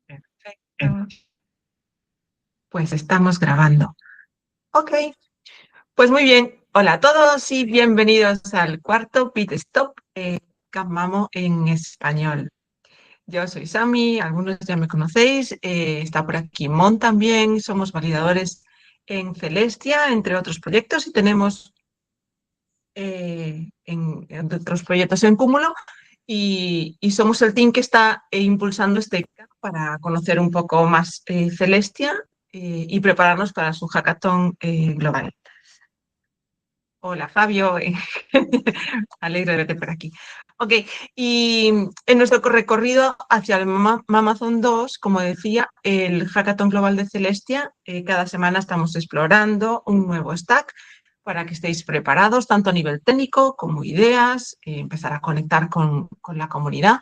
Perfecto. Pues estamos grabando. Ok, pues muy bien. Hola a todos y bienvenidos al cuarto Pit Stop Capmamo en español. Yo soy Sami, algunos ya me conocéis, está por aquí Mon también, somos validadores en Celestia, entre otros proyectos, y tenemos en otros proyectos en Cúmulo, y somos el team que está impulsando este para conocer un poco más Celestia y prepararnos para su hackathon global. Hola Fabio, alegre de verte por aquí. Ok, y en nuestro recorrido hacia el Mamazon 2, como decía, el Hackathon Global de Celestia, cada semana estamos explorando un nuevo stack para que estéis preparados, tanto a nivel técnico como ideas, empezar a conectar con la comunidad.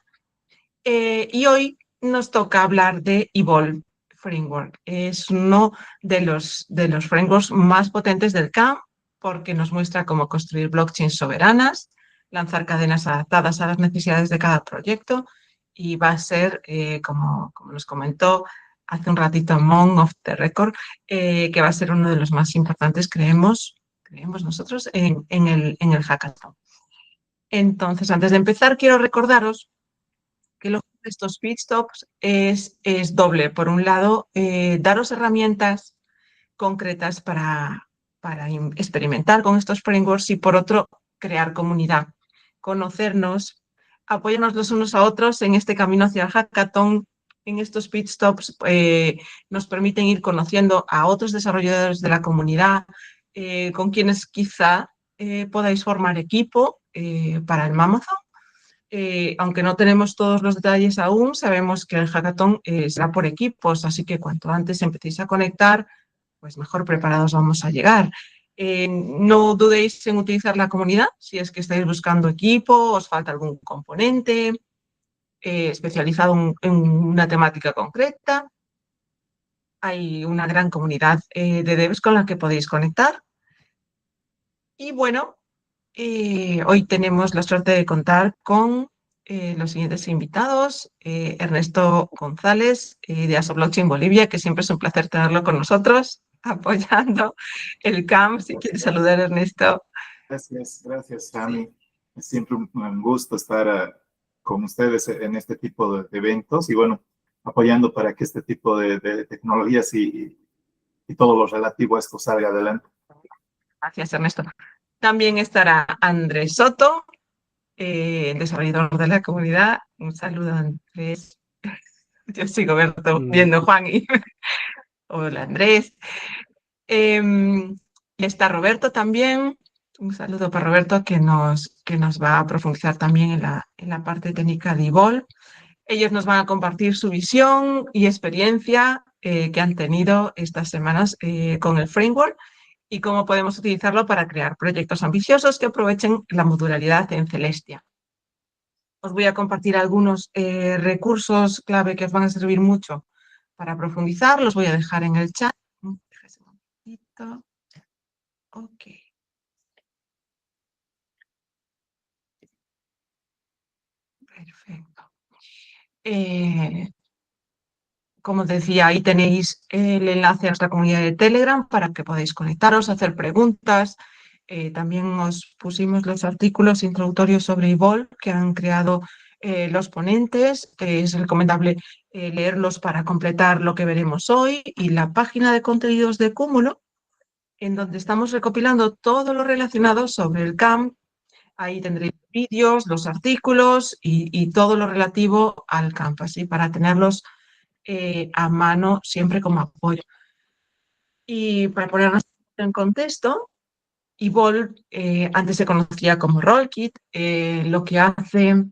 Y hoy nos toca hablar de Evolve Framework. Es uno de los frameworks más potentes del camp porque nos muestra cómo construir blockchains soberanas, lanzar cadenas adaptadas a las necesidades de cada proyecto, y va a ser, como nos comentó hace un ratito Mon of the Record, que va a ser uno de los más importantes, creemos nosotros, en el hackathon. Entonces, antes de empezar, quiero recordaros que lo de estos pit stops es doble. Por un lado, daros herramientas concretas para experimentar con estos frameworks, y por otro, crear comunidad, conocernos, apoyarnos los unos a otros en este camino hacia el hackathon. En estos pit stops nos permiten ir conociendo a otros desarrolladores de la comunidad, con quienes quizá podáis formar equipo para el Mammothon. Aunque no tenemos todos los detalles aún, sabemos que el hackathon será por equipos, así que cuanto antes empecéis a conectar, pues mejor preparados vamos a llegar. No dudéis en utilizar la comunidad si es que estáis buscando equipo, os falta algún componente especializado en una temática concreta. Hay una gran comunidad de devs con la que podéis conectar. Y bueno, hoy tenemos la suerte de contar con los siguientes invitados. Ernesto González, de ASO Blockchain Bolivia, que siempre es un placer tenerlo con nosotros, apoyando el camp. Si quieres saludar, Ernesto. Gracias, Sami. Es siempre un gusto estar con ustedes en este tipo de eventos y bueno, apoyando para que este tipo de tecnologías y todo lo relativo a esto salga adelante. Gracias, Ernesto. También estará Andrés Soto, desarrollador de la comunidad. Un saludo, Andrés. Yo sigo viendo Juan y hola, Andrés. Está Roberto también. Un saludo para Roberto, que nos va a profundizar también en la parte técnica de Evolve. Ellos nos van a compartir su visión y experiencia que han tenido estas semanas con el framework y cómo podemos utilizarlo para crear proyectos ambiciosos que aprovechen la modularidad en Celestia. Os voy a compartir algunos recursos clave que os van a servir mucho para profundizar. Los voy a dejar en el chat. Un momentito. Ok. Perfecto. Como decía, ahí tenéis el enlace a nuestra comunidad de Telegram para que podáis conectaros, hacer preguntas. También os pusimos los artículos introductorios sobre Evolve que han creado los ponentes. Es recomendable leerlos para completar lo que veremos hoy, y la página de contenidos de Cúmulo, en donde estamos recopilando todo lo relacionado sobre el camp. Ahí tendréis vídeos, los artículos y todo lo relativo al camp, así para tenerlos a mano siempre como apoyo. Y para ponernos en contexto, Evolve antes se conocía como Rollkit. Lo que hace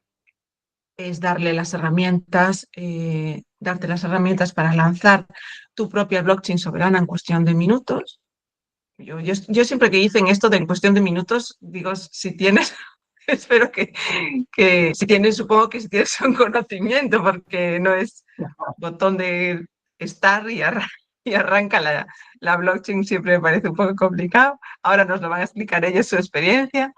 es darte las herramientas para lanzar tu propia blockchain soberana en cuestión de minutos. Yo siempre que dicen esto de en cuestión de minutos, digo, si tienes, espero que si tienes, supongo que si tienes un conocimiento, porque no es botón de estar y arranca la blockchain, siempre me parece un poco complicado. Ahora nos lo van a explicar ellos, su experiencia.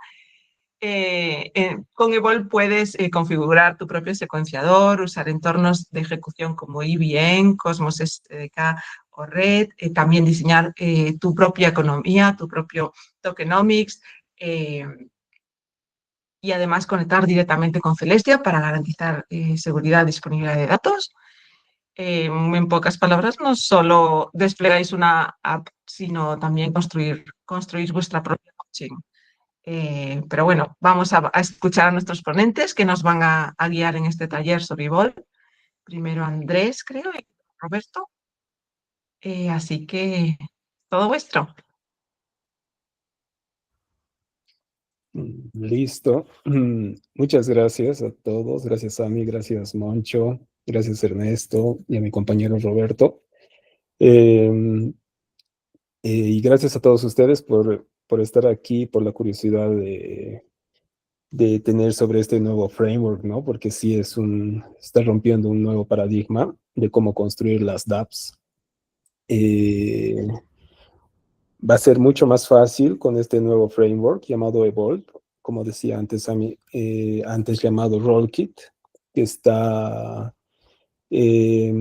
Con Evolve puedes configurar tu propio secuenciador, usar entornos de ejecución como IBM, Cosmos SDK o Red, también diseñar tu propia economía, tu propio tokenomics, y además conectar directamente con Celestia para garantizar seguridad y disponibilidad de datos. En pocas palabras, no solo desplegáis una app, sino también construís vuestra propia blockchain. Pero bueno, vamos a escuchar a nuestros ponentes que nos van a guiar en este taller sobre Evolve. Primero Andrés, creo, y Roberto. Así que todo vuestro. Listo. Muchas gracias a todos. Gracias, Ami. Gracias, Moncho. Gracias, Ernesto. Y a mi compañero Roberto. Y gracias a todos ustedes por estar aquí, por la curiosidad de tener sobre este nuevo framework, ¿no? Porque sí está rompiendo un nuevo paradigma de cómo construir las dApps. Va a ser mucho más fácil con este nuevo framework llamado Evolve, como decía antes, antes llamado Rollkit, que eh,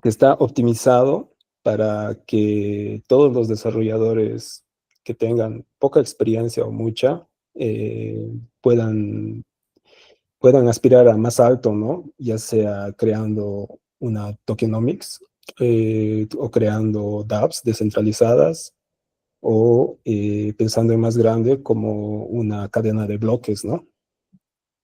que está optimizado para que todos los desarrolladores que tengan poca experiencia o mucha puedan aspirar a más alto, ¿no? Ya sea creando una tokenomics o creando dApps descentralizadas o pensando en más grande como una cadena de bloques, ¿no?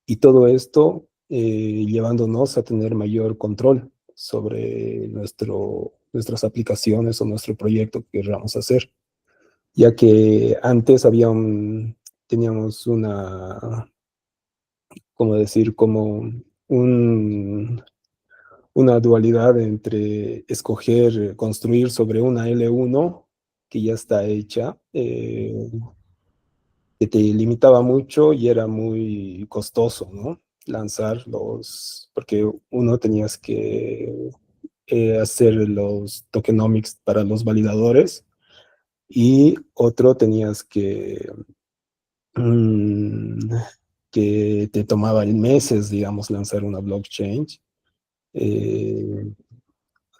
Y todo esto llevándonos a tener mayor control sobre nuestras aplicaciones o nuestro proyecto que queramos hacer, ya que antes teníamos como decir, como una dualidad entre escoger construir sobre una L1 que ya está hecha, que te limitaba mucho y era muy costoso, ¿no? Porque uno tenías que hacer los tokenomics para los validadores y otro tenías mm, que te tomaba meses, digamos, lanzar una blockchain. Eh,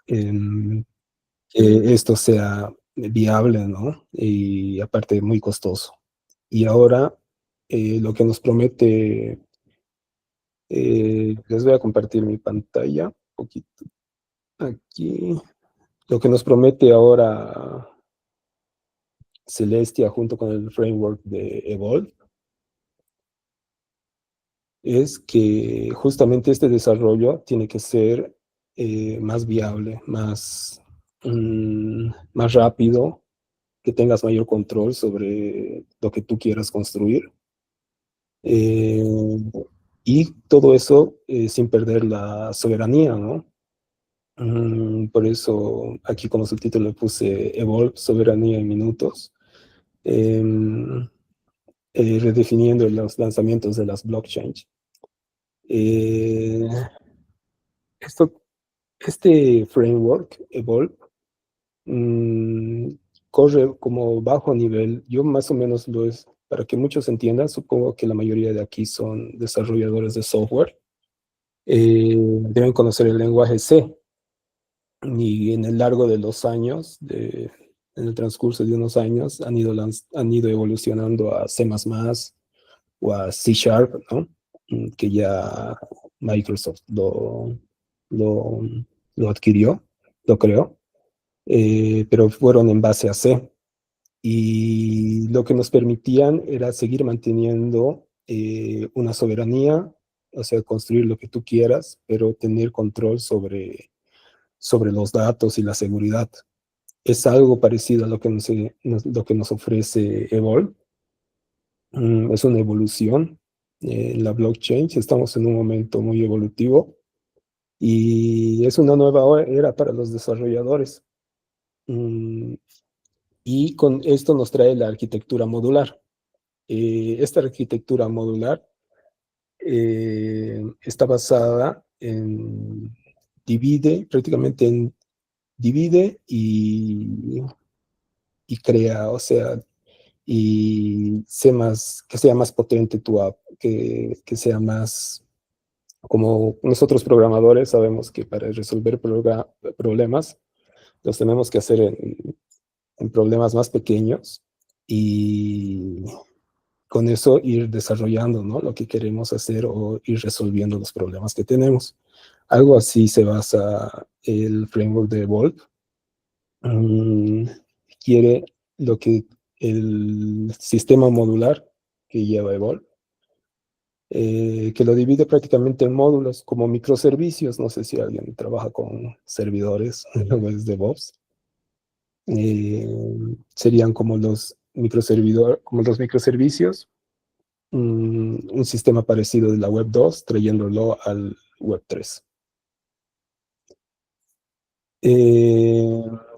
em, que esto sea viable, ¿no? Y aparte muy costoso. Y ahora lo que nos promete, les voy a compartir mi pantalla un poquito aquí. Lo que nos promete ahora Celestia junto con el framework de Evolve es que justamente este desarrollo tiene que ser más viable, más rápido, que tengas mayor control sobre lo que tú quieras construir. Eh, y todo eso sin perder la soberanía, ¿no? Por eso aquí como subtítulo le puse Evolve, soberanía en minutos, redefiniendo los lanzamientos de las blockchains. Eh, esto, este framework, Evolve, corre como bajo nivel. Yo más o menos para que muchos entiendan, supongo que la mayoría de aquí son desarrolladores de software. Deben conocer el lenguaje C. Y en el largo de los años, en el transcurso de unos años, han ido evolucionando a C++ o a C Sharp, ¿no? Que ya Microsoft lo, lo adquirió, lo creó, pero fueron en base a C. Y lo que nos permitían era seguir manteniendo una soberanía, o sea, construir lo que tú quieras, pero tener control sobre los datos y la seguridad. Es algo parecido a lo que nos ofrece Evolve. Es una evolución en la blockchain. Estamos en un momento muy evolutivo y es una nueva era para los desarrolladores. Y con esto nos trae la arquitectura modular. Esta arquitectura modular está basada prácticamente divide y crea, o sea, y que sea más potente tu app, que sea más, como nosotros programadores sabemos que para resolver problemas los tenemos que hacer en problemas más pequeños y con eso ir desarrollando, ¿no?, lo que queremos hacer o ir resolviendo los problemas que tenemos. Algo así se basa el framework de Evolve. Quiere lo que el sistema modular que lleva Evolve, que lo divide prácticamente en módulos como microservicios. No sé si alguien trabaja con servidores o es DevOps. Serían como los microservicios, un sistema parecido de la Web 2, trayéndolo al Web 3.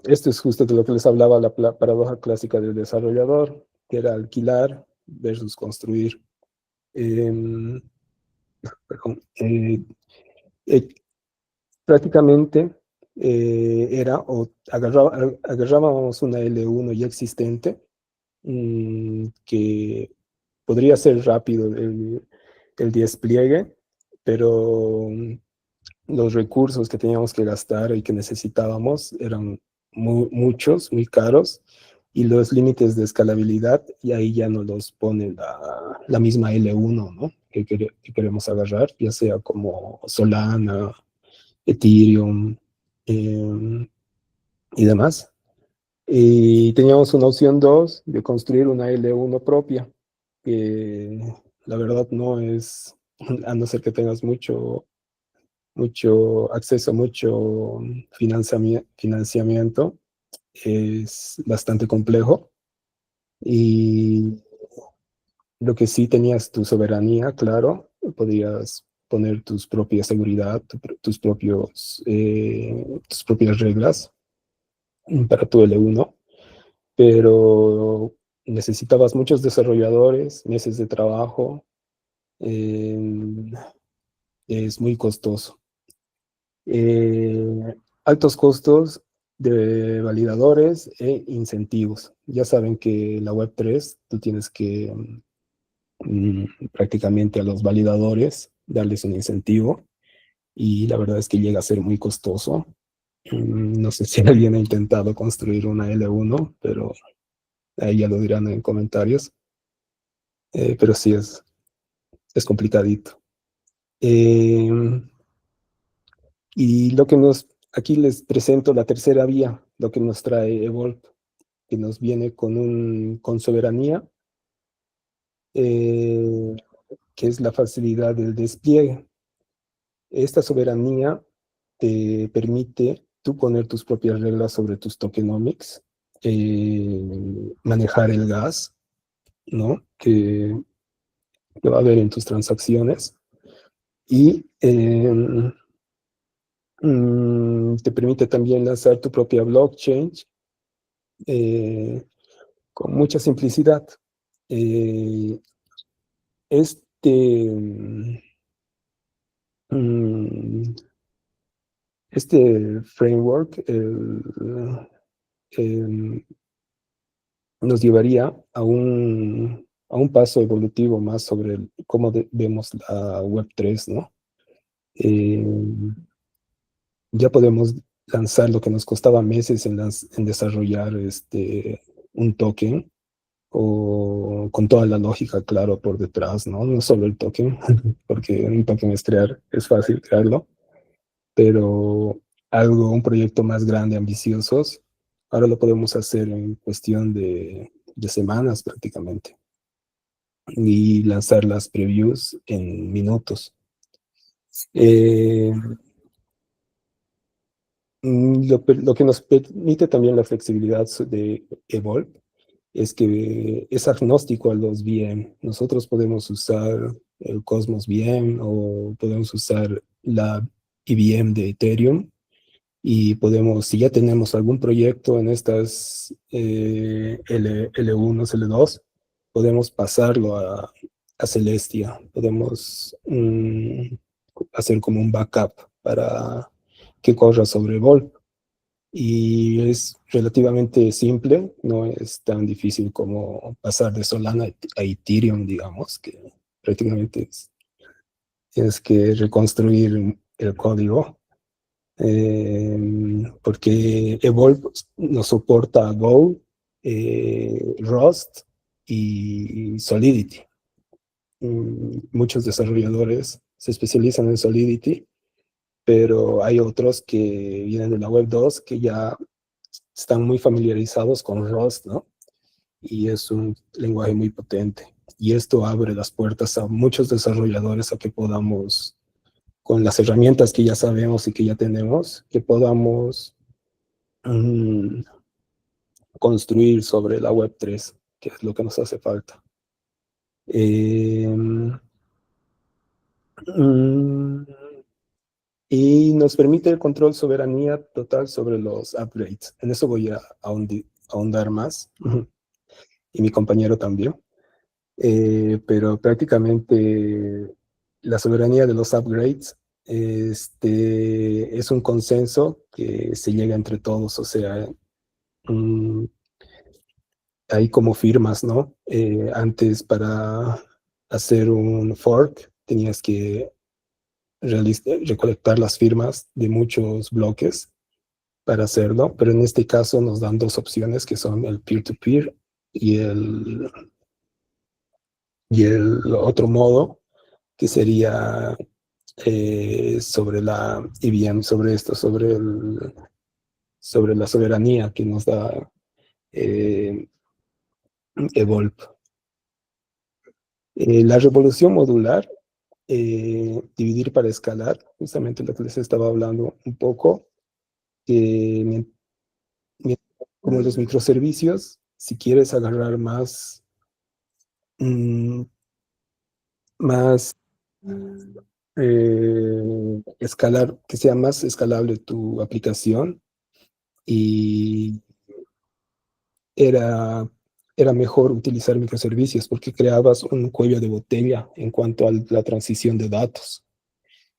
Esto es justo de lo que les hablaba, la paradoja clásica del desarrollador, que era alquilar versus construir. Perdón, prácticamente era, o agarrábamos una L1 ya existente, que podría ser rápido el despliegue, pero los recursos que teníamos que gastar y que necesitábamos eran muchos, muy caros, y los límites de escalabilidad, y ahí ya nos los pone la misma L1, ¿no?, que queremos agarrar, ya sea como Solana, Ethereum y demás. Y teníamos una opción 2 de construir una L1 propia, que la verdad no es, a no ser que tengas mucho acceso, mucho financiamiento, es bastante complejo. Y lo que sí, tenías tu soberanía, claro, podías poner tus propias seguridad, tus propias reglas para tu L1, pero necesitabas muchos desarrolladores, meses de trabajo, es muy costoso. Altos costos de validadores e incentivos. Ya saben que la Web3 tú tienes que prácticamente a los validadores darles un incentivo, y la verdad es que llega a ser muy costoso. No sé si alguien ha intentado construir una L1, pero ahí ya lo dirán en comentarios. Pero sí es complicadito. Y aquí les presento la tercera vía, lo que nos trae Evolve, que nos viene con soberanía, que es la facilidad del despliegue. Esta soberanía te permite tú poner tus propias reglas sobre tus tokenomics, manejar el gas, ¿no?, que va a haber en tus transacciones, y te permite también lanzar tu propia blockchain con mucha simplicidad. Este framework nos llevaría a un paso evolutivo más sobre cómo vemos la Web3, ¿no? Ya podemos lanzar lo que nos costaba meses en desarrollar un token, o con toda la lógica, claro, por detrás, ¿no? No solo el token, porque un token es fácil crearlo, pero un proyecto más grande, ambiciosos, ahora lo podemos hacer en cuestión de semanas prácticamente, y lanzar las previews en minutos. Lo que nos permite también la flexibilidad de Evolve es que es agnóstico a los VM. Nosotros podemos usar el Cosmos VM, o podemos usar la IBM de Ethereum, y si ya tenemos algún proyecto en estas L1, L2, podemos pasarlo a Celestia. Podemos hacer como un backup para que corra sobre Evolve. y es relativamente simple, no es tan difícil como pasar de Solana a Ethereum, digamos, que prácticamente tienes que reconstruir el código, porque Evolve no soporta Go, Rust y Solidity. Muchos desarrolladores se especializan en Solidity, pero hay otros que vienen de la Web 2 que ya están muy familiarizados con Rust, ¿no? Y es un lenguaje muy potente. Y esto abre las puertas a muchos desarrolladores a que podamos, con las herramientas que ya sabemos y que ya tenemos, que podamos construir sobre la Web 3, que es lo que nos hace falta. Y nos permite el control, soberanía total sobre los upgrades. En eso voy a ahondar más, y mi compañero también. Pero prácticamente la soberanía de los upgrades es un consenso que se llega entre todos, o sea, hay como firmas, ¿no? Antes para hacer un fork tenías que recolectar las firmas de muchos bloques para hacerlo, pero en este caso nos dan dos opciones que son el peer-to-peer y el otro modo que sería sobre la IBM, sobre esto, sobre la soberanía que nos da Evolve. La revolución modular, dividir para escalar, justamente lo que les estaba hablando un poco, como los microservicios, si quieres agarrar más escalar, que sea más escalable tu aplicación, y era mejor utilizar microservicios porque creabas un cuello de botella en cuanto a la transición de datos.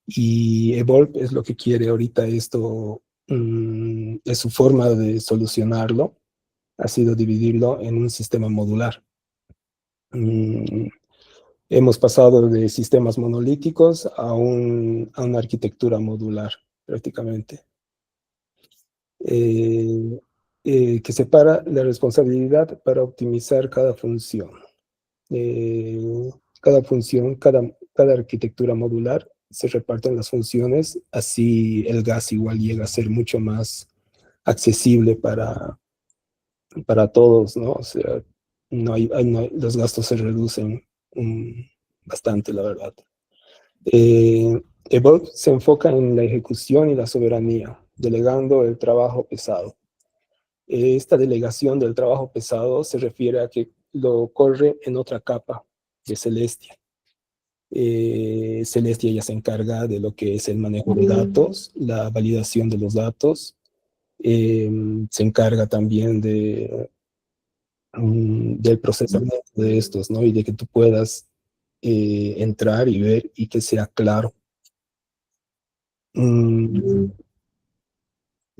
Y Evolve es lo que quiere ahorita esto, es su forma de solucionarlo, ha sido dividirlo en un sistema modular. Hemos pasado de sistemas monolíticos a una arquitectura modular, prácticamente, que separa la responsabilidad para optimizar cada función. Cada función, cada arquitectura modular se reparten las funciones, así el gas igual llega a ser mucho más accesible para todos, ¿no? O sea, los gastos se reducen bastante, la verdad. Evolve se enfoca en la ejecución y la soberanía, delegando el trabajo pesado. Esta delegación del trabajo pesado se refiere a que lo corre en otra capa de Celestia. Celestia ya se encarga de lo que es el manejo de datos, la validación de los datos, se encarga también del procesamiento de estos, ¿no? Y de que tú puedas entrar y ver y que sea claro.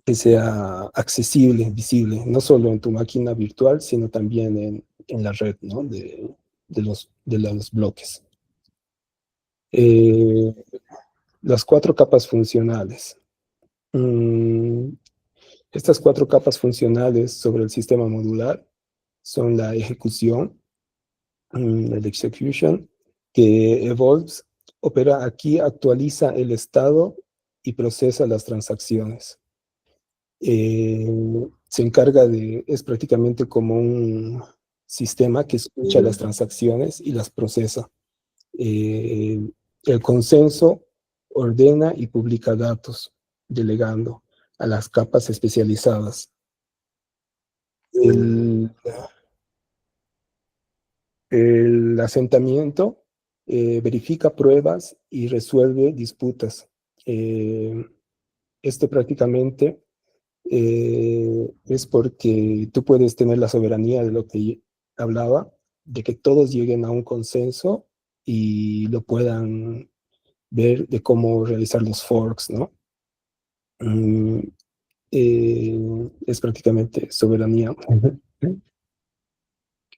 Que sea accesible, visible, no solo en tu máquina virtual, sino también en la red, ¿no? de los bloques. Las 4 capas funcionales. Estas 4 capas funcionales sobre el sistema modular son la ejecución, el execution, que Evolve opera aquí, actualiza el estado y procesa las transacciones. Se encarga es prácticamente como un sistema que escucha las transacciones y las procesa. El consenso ordena y publica datos, delegando a las capas especializadas. El asentamiento verifica pruebas y resuelve disputas. Esto prácticamente es porque tú puedes tener la soberanía de lo que hablaba, de que todos lleguen a un consenso y lo puedan ver de cómo realizar los forks, ¿no? es prácticamente soberanía.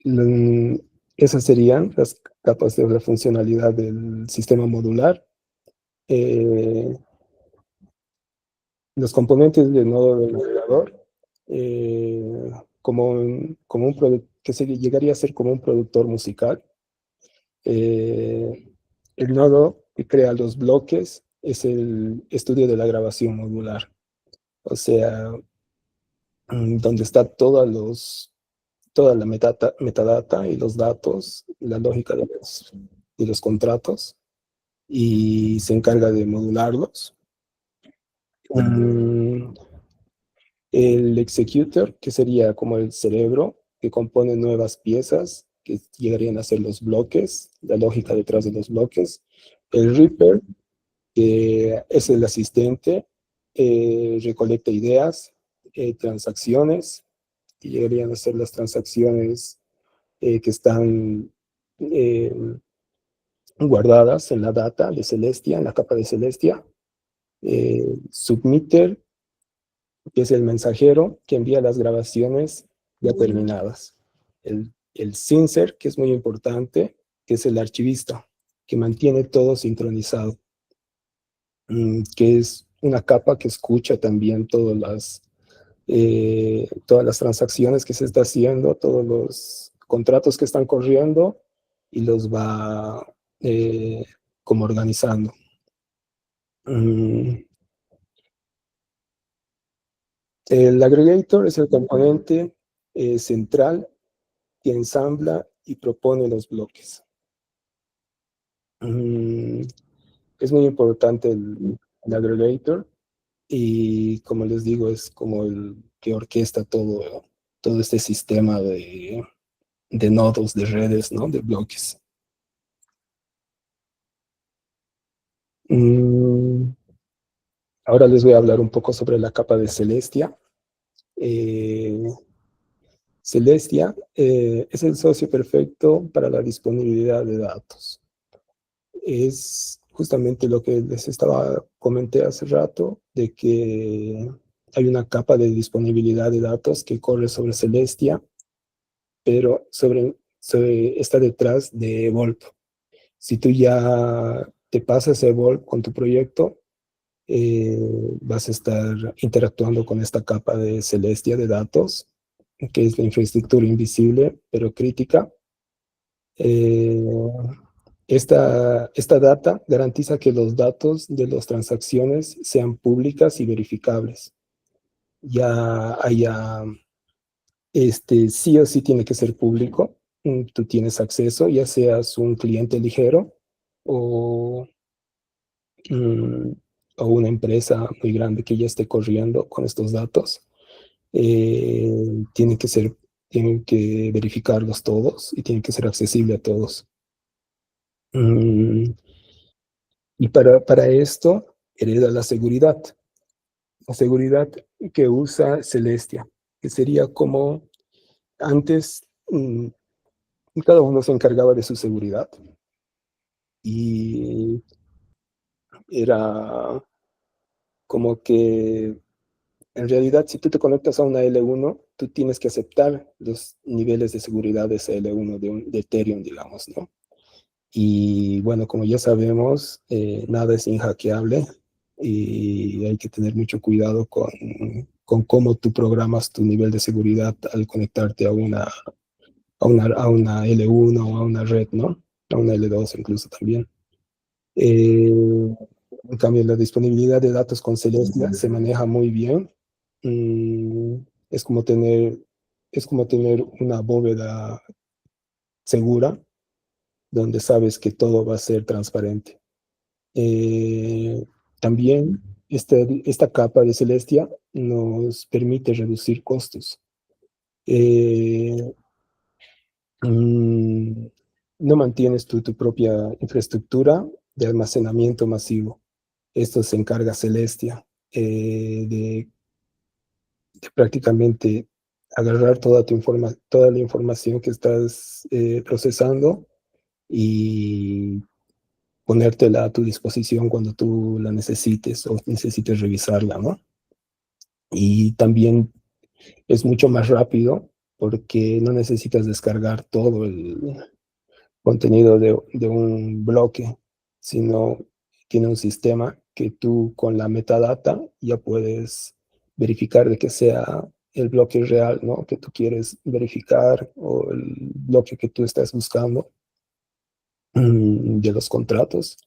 Mm, Esas serían las capas de la funcionalidad del sistema modular. Eh, los componentes del nodo del navegador, como un que se llegaría a ser como un productor musical. Eh, el nodo que crea los bloques es el estudio de la grabación modular, o sea, donde está toda la metadata y los datos, la lógica de los contratos, y se encarga de modularlos. El executor, que sería como el cerebro, que compone nuevas piezas, que llegarían a ser los bloques, la lógica detrás de los bloques. El Reaper, que es el asistente, recolecta ideas, transacciones, que llegarían a ser las transacciones que están eh, guardadas en la data de Celestia, en la capa de Celestia. Submitter, que es el mensajero que envía las grabaciones ya terminadas. El Syncer, que es muy importante, que es el archivista, que mantiene todo sincronizado, que es una capa que escucha también todas las transacciones que se está haciendo, todos los contratos que están corriendo, y los va como organizando. El aggregator es el componente central que ensambla y propone los bloques. Es muy importante el aggregator, y como les digo, es como el que orquesta todo este sistema de nodos, de redes, ¿no? De bloques. Ahora les voy a hablar un poco sobre la capa de Celestia. Celestia es el socio perfecto para la disponibilidad de datos. Es justamente lo que les comenté hace rato, de que hay una capa de disponibilidad de datos que corre sobre Celestia, pero está detrás de Evolve. Si tú ya te pasas a Evolve con tu proyecto, vas a estar interactuando con esta capa de Celestia de datos, que es la infraestructura invisible, pero crítica. Esta data garantiza que los datos de las transacciones sean públicas y verificables. Ya haya, sí o sí tiene que ser público. Tú tienes acceso, ya seas un cliente ligero o, mm, o una empresa muy grande que ya esté corriendo con estos datos. Tienen que verificarlos todos y tienen que ser accesible a todos. Y para esto hereda la seguridad que usa Celestia, que sería como antes, cada uno se encargaba de su seguridad, y era como que en realidad, si tú te conectas a una L1, tú tienes que aceptar los niveles de seguridad de ese L1 de Ethereum, digamos, ¿no? Y bueno, como ya sabemos, nada es inhackeable, y hay que tener mucho cuidado con cómo tú programas tu nivel de seguridad al conectarte a una L1 o a una red, ¿no? A una L2 incluso también. En cambio, la disponibilidad de datos con Celestia se maneja muy bien. Mm, es como tener, es como tener una bóveda segura, donde sabes que todo va a ser transparente. También esta capa de Celestia nos permite reducir costos. Eh, mm, no mantienes tu propia infraestructura de almacenamiento masivo. Esto se encarga Celestia, de prácticamente agarrar toda la información que estás procesando, y ponértela a tu disposición cuando tú la necesites o necesites revisarla, ¿no? Y también es mucho más rápido porque no necesitas descargar todo el contenido de un bloque, sino tiene un sistema que tú con la metadata ya puedes verificar de que sea el bloque real, ¿no? Que tú quieres verificar o el bloque que tú estás buscando de los contratos.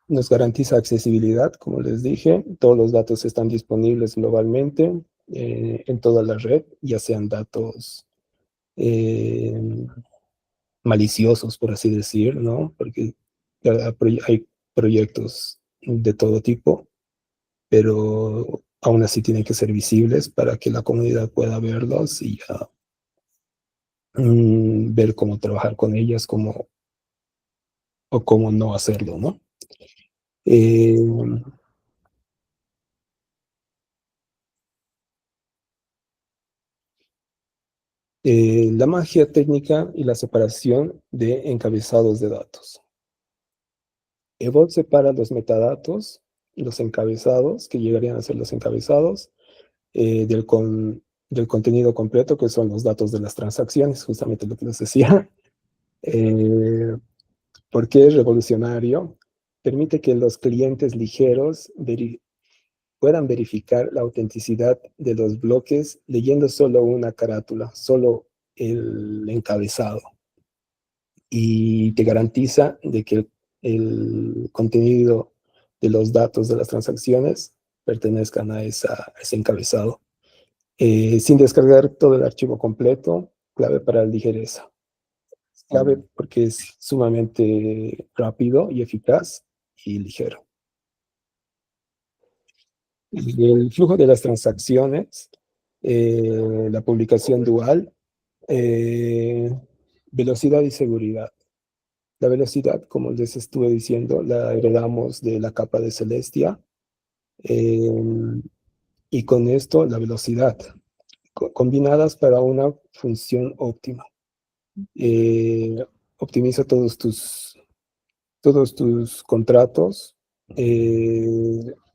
Nos garantiza accesibilidad, como les dije. Todos los datos están disponibles globalmente en toda la red, ya sean datos eh, maliciosos, por así decir, ¿no? Porque hay proyectos de todo tipo, pero aún así tienen que ser visibles para que la comunidad pueda verlos y ya, ver cómo trabajar con ellas, o cómo no hacerlo, ¿no? Eh, la magia técnica y la separación de encabezados de datos. Evolve separa los metadatos, los encabezados, que llegarían a ser los encabezados, del contenido completo, que son los datos de las transacciones, justamente lo que les decía. ¿Por qué es revolucionario? Permite que los clientes ligeros puedan verificar la autenticidad de los bloques leyendo solo una carátula, solo el encabezado. Y te garantiza de que el contenido de los datos de las transacciones pertenezcan a ese encabezado. Sin descargar todo el archivo completo, clave para la ligereza. Es clave porque es sumamente rápido y eficaz y ligero. Y el flujo de las transacciones, la publicación dual, velocidad y seguridad. La velocidad, como les estuve diciendo, la heredamos de la capa de Celestia, y con esto la velocidad, combinadas para una función óptima. Optimiza todos tus contratos,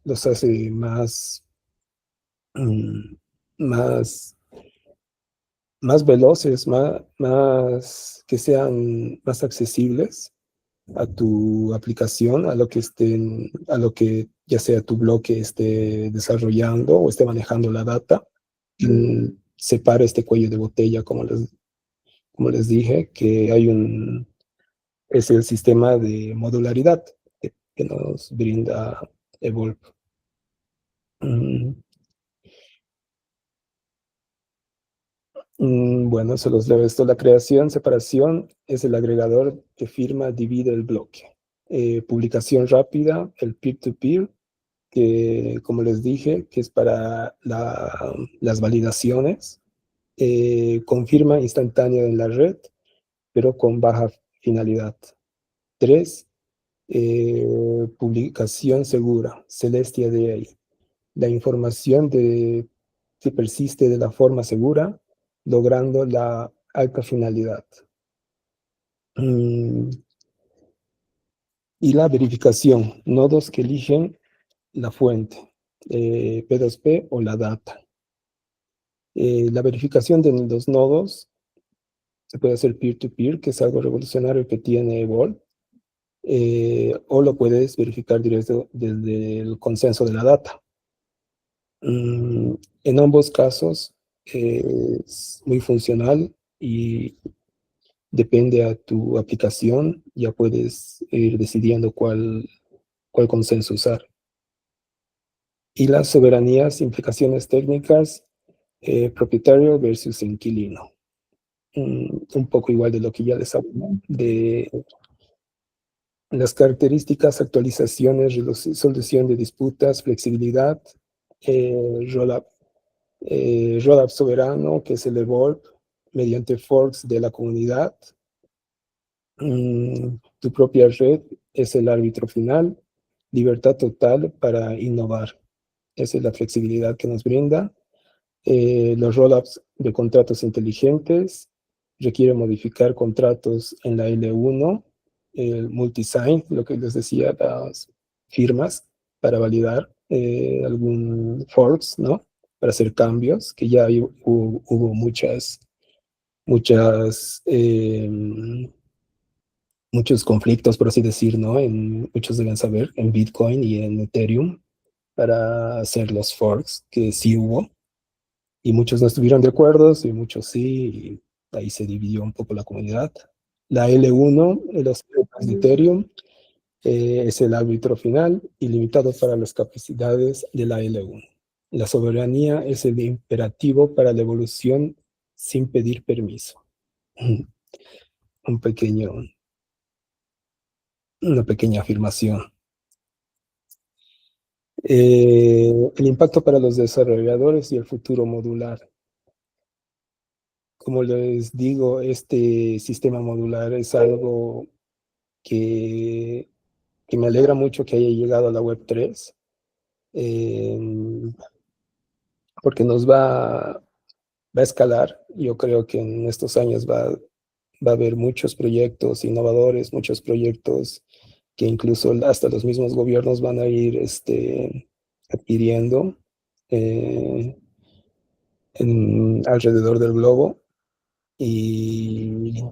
los hace más, más veloces, que sean más accesibles a tu aplicación, a lo que ya sea tu bloque esté desarrollando o esté manejando la data. Separa este cuello de botella, como les dije, que es el sistema de modularidad que nos brinda Evolve. Bueno, se los leo esto. La creación, separación es el agregador que firma, divide el bloque. Publicación rápida, el peer-to-peer, que como les dije, que es para las validaciones. Confirma instantánea en la red, pero con baja finalidad. 3. Publicación segura, Celestia DA. La información que persiste de la forma segura, logrando la alta finalidad. Y la verificación, nodos que eligen la fuente, P2P o la data. La verificación de los nodos se puede hacer peer-to-peer, que es algo revolucionario que tiene Evolve, o lo puedes verificar directo desde el consenso de la data. En ambos casos es muy funcional y depende a tu aplicación, ya puedes ir decidiendo cuál consenso usar. Y las soberanías, implicaciones técnicas, propietario versus inquilino. Un poco igual de lo que ya les hablé, de las características, actualizaciones, resolución de disputas, flexibilidad, rollup soberano, que es el Evolve, mediante forks de la comunidad. Tu propia red es el árbitro final, libertad total para innovar. Esa es la flexibilidad que nos brinda. Los rollups de contratos inteligentes requiere modificar contratos en la L1, el multisign, lo que les decía, las firmas para validar algún forks, ¿no? Para hacer cambios, que ya hubo muchos conflictos, por así decir, ¿no? Muchos deben saber, en Bitcoin y en Ethereum, para hacer los forks, que sí hubo, y muchos no estuvieron de acuerdo, y muchos sí, y ahí se dividió un poco la comunidad. La L1, los de Ethereum, es el árbitro final, ilimitado para las capacidades de la L1. La soberanía es el imperativo para la evolución sin pedir permiso. Una pequeña afirmación. El impacto para los desarrolladores y el futuro modular. Como les digo, este sistema modular es algo que me alegra mucho que haya llegado a la Web3, porque nos va a escalar. Yo creo que en estos años va a haber muchos proyectos innovadores, muchos proyectos que incluso hasta los mismos gobiernos van a ir adquiriendo alrededor del globo. Y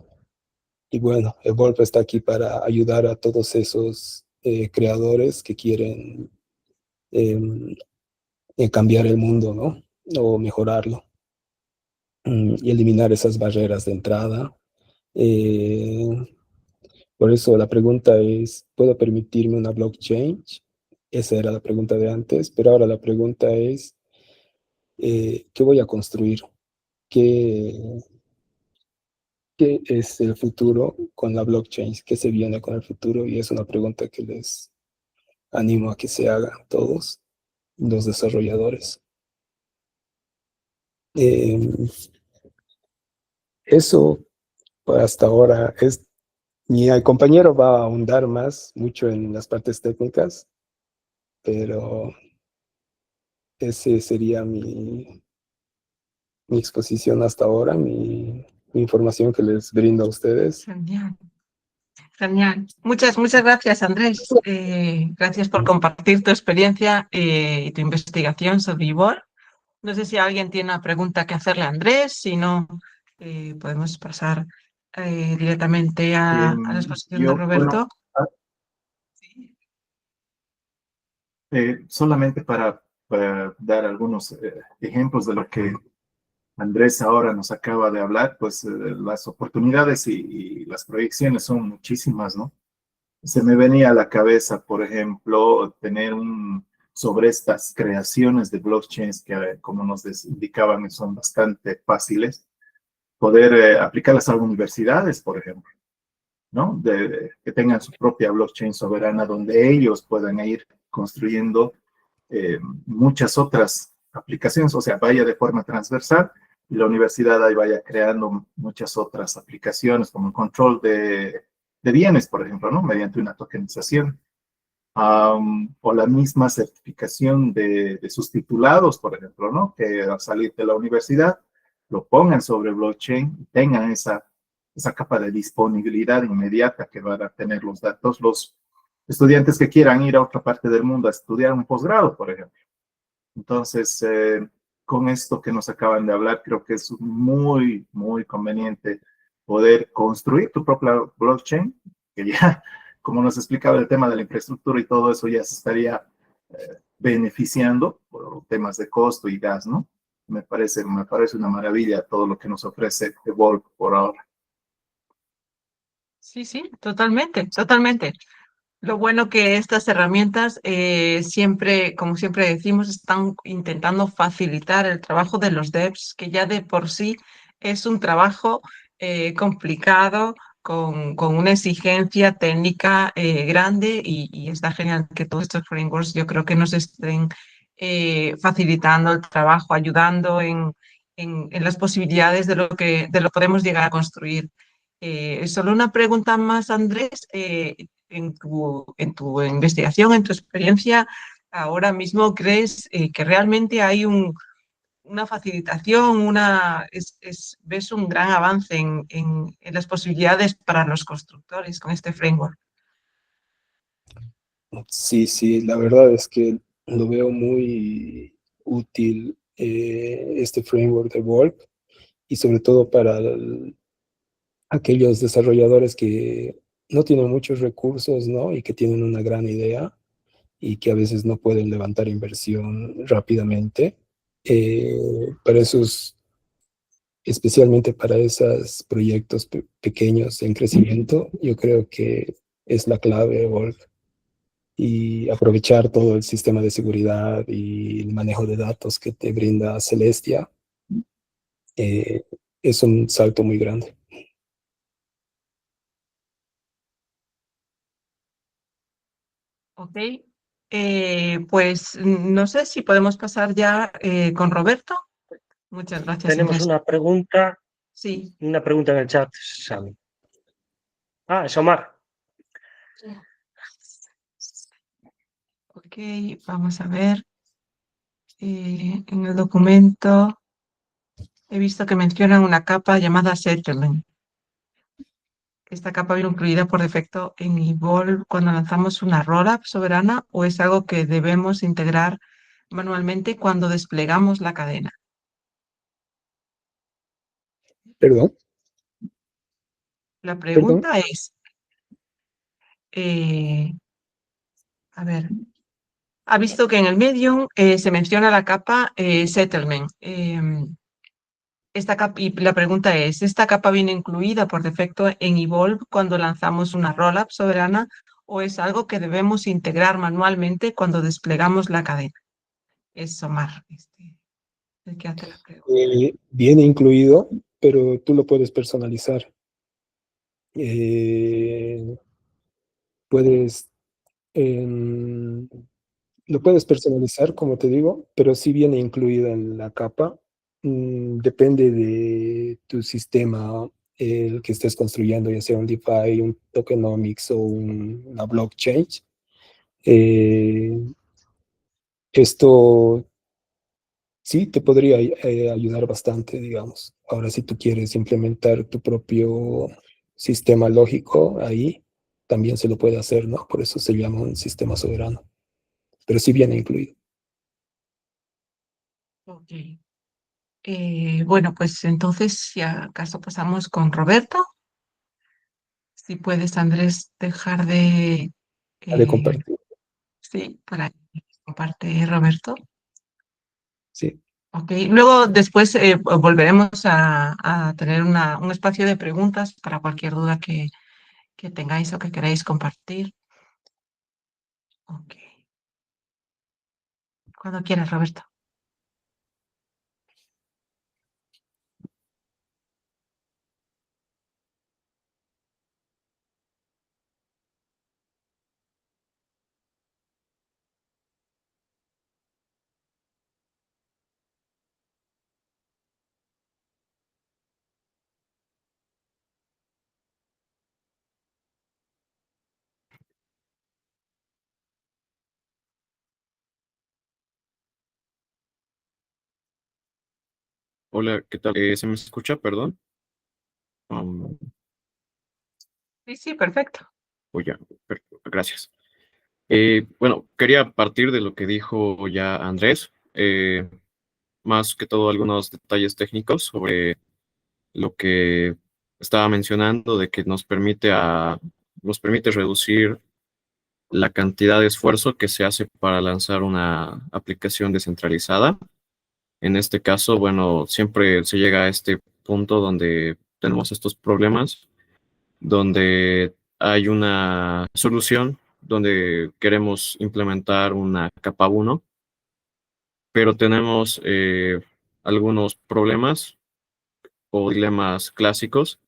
bueno, Evolve está aquí para ayudar a todos esos creadores que quieren cambiar el mundo, ¿no? O mejorarlo. Y eliminar esas barreras de entrada. Por eso la pregunta es, ¿puedo permitirme una blockchain? Esa era la pregunta de antes, pero ahora la pregunta es, ¿qué voy a construir? ¿Qué es el futuro con la blockchain? ¿Qué se viene con el futuro? Y es una pregunta que les animo a que se hagan todos los desarrolladores. Eso hasta ahora es. Mi compañero va a ahondar mucho en las partes técnicas, pero ese sería mi exposición hasta ahora, mi información que les brindo a ustedes. Genial. Genial. Muchas gracias, Andrés. Gracias por compartir tu experiencia y tu investigación sobre Evolve. No sé si alguien tiene una pregunta que hacerle a Andrés, si no, podemos pasar directamente a la exposición de Roberto. Solamente para dar algunos ejemplos de lo que Andrés ahora nos acaba de hablar, pues las oportunidades y las proyecciones son muchísimas, ¿no? Se me venía a la cabeza, por ejemplo, tener sobre estas creaciones de blockchains que, como nos indicaban, son bastante fáciles, poder aplicarlas a universidades, por ejemplo, ¿no? Que tengan su propia blockchain soberana donde ellos puedan ir construyendo muchas otras aplicaciones, o sea, vaya de forma transversal y la universidad ahí vaya creando muchas otras aplicaciones como el control de bienes, por ejemplo, ¿no? Mediante una tokenización. O la misma certificación de sus titulados, por ejemplo, ¿no? Que al salir de la universidad lo pongan sobre blockchain y tengan esa capa de disponibilidad inmediata que van a tener los datos los estudiantes que quieran ir a otra parte del mundo a estudiar un posgrado, por ejemplo. Entonces, con esto que nos acaban de hablar, creo que es muy, muy conveniente poder construir tu propia blockchain, que ya, como nos explicaba el tema de la infraestructura y todo eso, ya se estaría beneficiando por temas de costo y gas, ¿no? Me parece una maravilla todo lo que nos ofrece Evolve por ahora. Sí, totalmente. Lo bueno que estas herramientas siempre, como siempre decimos, están intentando facilitar el trabajo de los devs, que ya de por sí es un trabajo complicado, con una exigencia técnica grande y está genial que todos estos frameworks yo creo que nos estén facilitando el trabajo, ayudando en las posibilidades de lo que podemos llegar a construir. Solo una pregunta más, Andrés. En tu investigación, en tu experiencia, ahora mismo crees que realmente hay una facilitación, ves un gran avance en las posibilidades para los constructores con este framework? Sí, la verdad es que lo veo muy útil este framework de Volk, y sobre todo para aquellos desarrolladores que no tienen muchos recursos, ¿no? Y que tienen una gran idea y que a veces no pueden levantar inversión rápidamente. Para esos, especialmente para esos proyectos pequeños en crecimiento, yo creo que es la clave, Volk, y aprovechar todo el sistema de seguridad y el manejo de datos que te brinda Celestia, eh, es un salto muy grande. Ok, pues no sé si podemos pasar ya con Roberto. Muchas gracias, Tenemos Andrés. Sí. una pregunta en el chat, Sami. Ah, es Omar. Ok, vamos a ver. En el documento he visto que mencionan una capa llamada Settlement. ¿Esta capa viene incluida por defecto en Evolve cuando lanzamos una rollup soberana o es algo que debemos integrar manualmente cuando desplegamos la cadena? Perdón, La perdón. pregunta es, a ver, ha visto que en el Medium se menciona la capa Settlement. Y la pregunta es, ¿esta capa viene incluida por defecto en Evolve cuando lanzamos una rollup soberana o es algo que debemos integrar manualmente cuando desplegamos la cadena? Es Omar, el que hace la pregunta. Viene incluido, pero tú lo puedes personalizar. Puedes, em, lo puedes personalizar, como te digo, pero sí viene incluida en la capa. Depende de tu sistema, el que estés construyendo, ya sea un DeFi, un tokenomics o una blockchain. Eh, Esto sí te podría ayudar bastante, digamos. Ahora, si tú quieres implementar tu propio sistema lógico ahí, también se lo puede hacer, ¿no? Por eso se llama un sistema soberano. Pero sí viene incluido. Ok. Bueno, pues entonces, si acaso pasamos con Roberto. Si puedes, Andrés, dejar de... De compartir. sí, para que comparte Roberto. Sí. Ok, luego después volveremos a tener un espacio de preguntas para cualquier duda que tengáis o que queráis compartir. Ok. Cuando quieras, Roberto. Hola, ¿qué tal? ¿Se me escucha? Perdón. Um, Sí, sí, perfecto. ya, gracias. Bueno, quería partir de lo que dijo ya Andrés, más que todo algunos detalles técnicos sobre lo que estaba mencionando de que nos permite reducir la cantidad de esfuerzo que se hace para lanzar una aplicación descentralizada. En este caso, bueno, siempre se llega a este punto donde tenemos estos problemas, donde hay una solución, donde queremos implementar una capa 1, pero tenemos algunos problemas o dilemas clásicos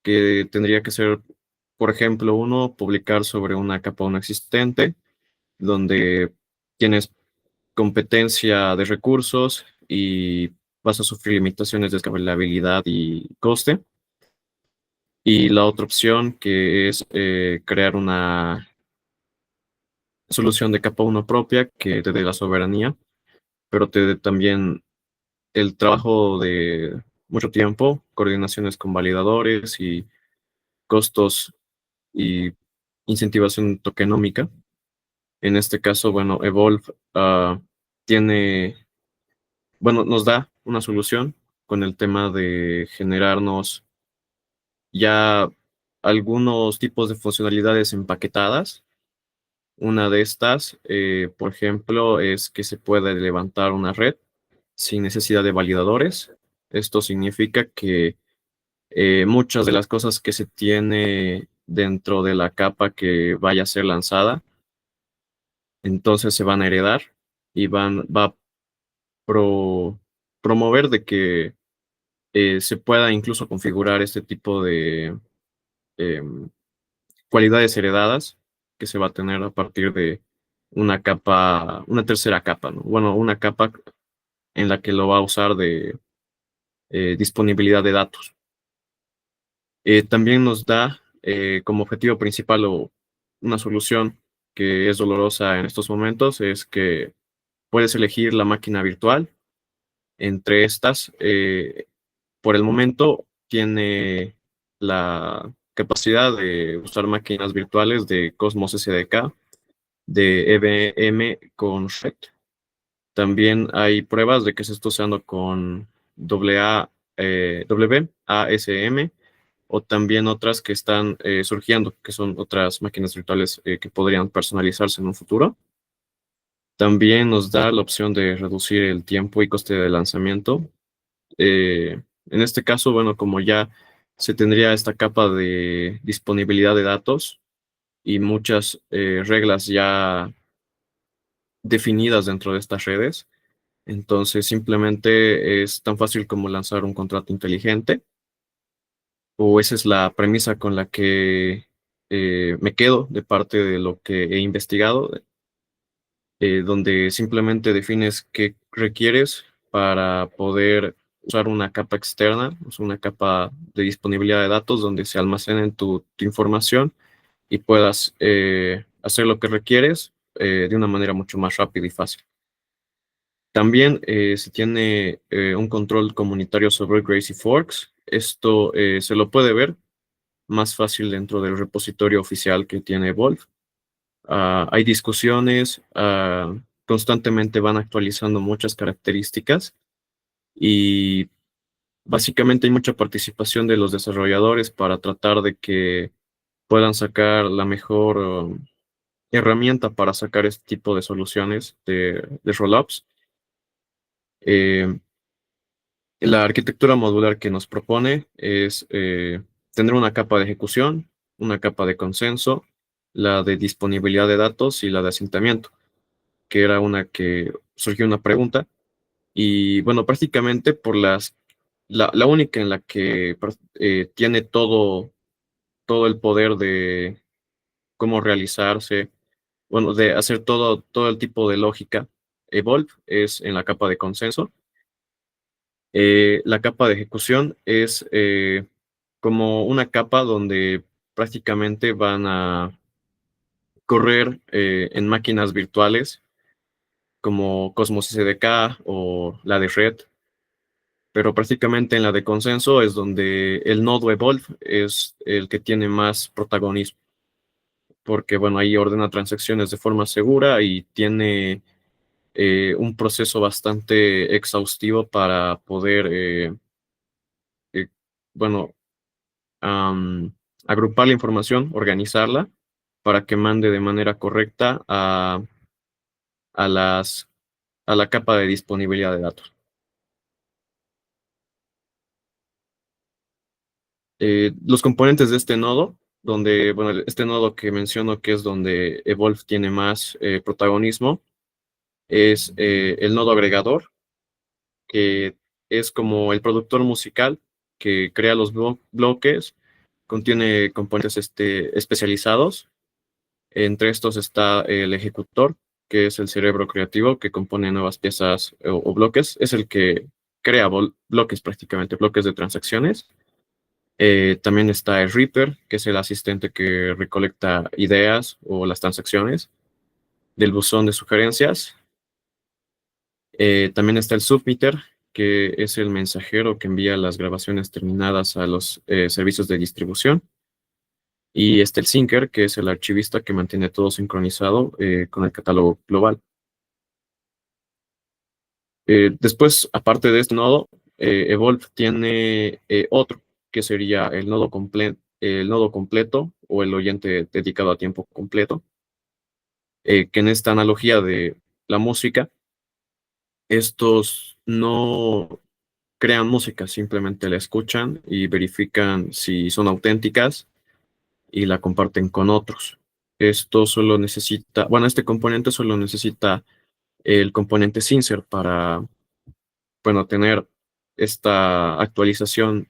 que tendría que ser, por ejemplo, uno, publicar sobre una capa 1 existente, donde tienes competencia de recursos y vas a sufrir limitaciones de escalabilidad y coste. Y la otra opción que es crear una solución de capa 1 propia que te dé la soberanía, pero te dé también el trabajo de mucho tiempo, coordinaciones con validadores y costos y incentivación tokenómica. En este caso, bueno, Evolve nos da una solución con el tema de generarnos ya algunos tipos de funcionalidades empaquetadas. Una de estas, por ejemplo, es que se puede levantar una red sin necesidad de validadores. Esto significa que muchas de las cosas que se tiene dentro de la capa que vaya a ser lanzada, entonces se van a heredar y va a promover de que se pueda incluso configurar este tipo de em, cualidades heredadas que se va a tener a partir de una capa, una tercera capa, ¿no? Bueno, una capa en la que lo va a usar de disponibilidad de datos. También nos da como objetivo principal o una solución que es dolorosa en estos momentos, es que puedes elegir la máquina virtual. Entre estas, por el momento, tiene la capacidad de usar máquinas virtuales de Cosmos SDK, de EVM con Red. También hay pruebas de que se está usando con WASM o también otras que están surgiendo, que son otras máquinas virtuales que podrían personalizarse en un futuro. También nos da la opción de reducir el tiempo y coste de lanzamiento. En este caso, bueno, como ya se tendría esta capa de disponibilidad de datos y muchas reglas ya definidas dentro de estas redes, entonces simplemente es tan fácil como lanzar un contrato inteligente, o esa es la premisa con la que me quedo de parte de lo que he investigado, donde simplemente defines qué requieres para poder usar una capa externa, o sea, una capa de disponibilidad de datos donde se almacenen tu información y puedas hacer lo que requieres de una manera mucho más rápida y fácil. También se tiene un control comunitario sobre Crazy Forks. Esto se lo puede ver más fácil dentro del repositorio oficial que tiene Evolve. Hay discusiones, constantemente van actualizando muchas características y básicamente hay mucha participación de los desarrolladores para tratar de que puedan sacar la mejor herramienta para sacar este tipo de soluciones de rollups. La arquitectura modular que nos propone es tener una capa de ejecución, una capa de consenso, la de disponibilidad de datos y la de asentamiento, que era una que surgió una pregunta. Y bueno, prácticamente la única en la que tiene todo el poder de cómo realizarse, bueno, de hacer todo el tipo de lógica, Evolve, es en la capa de consenso. La capa de ejecución es como una capa donde prácticamente van a correr en máquinas virtuales como Cosmos SDK o la de Red, pero prácticamente en la de consenso es donde el nodo Evolve es el que tiene más protagonismo, porque bueno, ahí ordena transacciones de forma segura y tiene un proceso bastante exhaustivo para poder, eh, bueno, agrupar la información, organizarla para que mande de manera correcta a las, a la capa de disponibilidad de datos. Los componentes de este nodo, donde, bueno, este nodo que menciono que es donde Evolve tiene más protagonismo, es el nodo agregador, que es como el productor musical que crea los bloques, contiene componentes especializados. Entre estos está el ejecutor, que es el cerebro creativo que compone nuevas piezas o bloques. Es el que crea bloques prácticamente, bloques de transacciones. También está el Reaper, que es el asistente que recolecta ideas o las transacciones del buzón de sugerencias. También está el Submitter, que es el mensajero que envía las grabaciones terminadas a los servicios de distribución. Y está el Syncer, que es el archivista que mantiene todo sincronizado con el catálogo global. Después, aparte de este nodo, Evolve tiene otro, que sería el nodo completo o el oyente dedicado a tiempo completo, que en esta analogía de la música, estos no crean música, simplemente la escuchan y verifican si son auténticas y la comparten con otros. Esto solo necesita, bueno, este componente solo necesita el componente Syncer para, bueno, tener esta actualización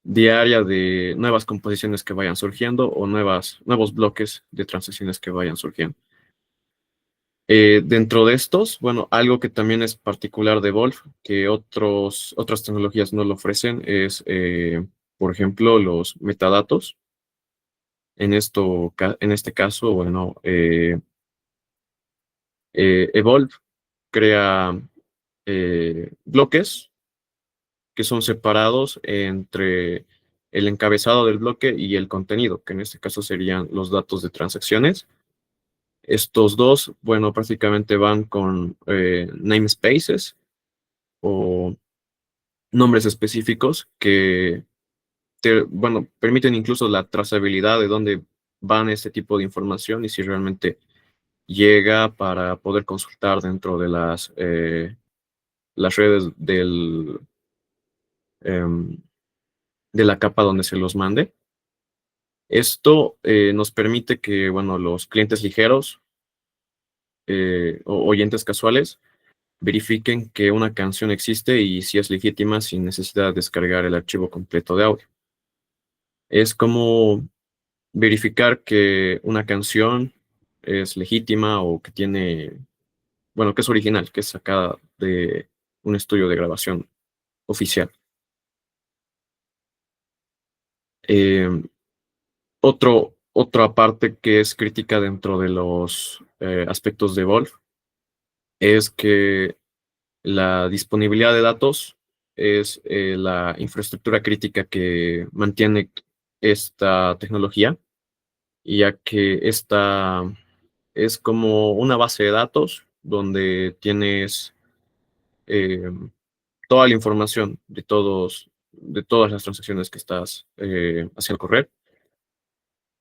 diaria de nuevas composiciones que vayan surgiendo o nuevos bloques de transacciones que vayan surgiendo. Dentro de estos, bueno, algo que también es particular de Wolf, que otras tecnologías no lo ofrecen, es, por ejemplo, los metadatos. En este caso, bueno, Evolve crea bloques que son separados entre el encabezado del bloque y el contenido, que en este caso serían los datos de transacciones. Estos dos, bueno, prácticamente van con namespaces o nombres específicos que, bueno, permiten incluso la trazabilidad de dónde van este tipo de información y si realmente llega para poder consultar dentro de las redes em, de la capa donde se los mande. Esto nos permite que, bueno, los clientes ligeros o oyentes casuales verifiquen que una canción existe y si es legítima sin necesidad de descargar el archivo completo de audio. Es como verificar que una canción es legítima o que tiene, bueno, que es original, que es sacada de un estudio de grabación oficial. Eh, Otra parte que es crítica dentro de los aspectos de Wolf es que la disponibilidad de datos es la infraestructura crítica que mantiene esta tecnología, ya que esta es como una base de datos donde tienes eh, toda la información de todas las transacciones que estás haciendo correr.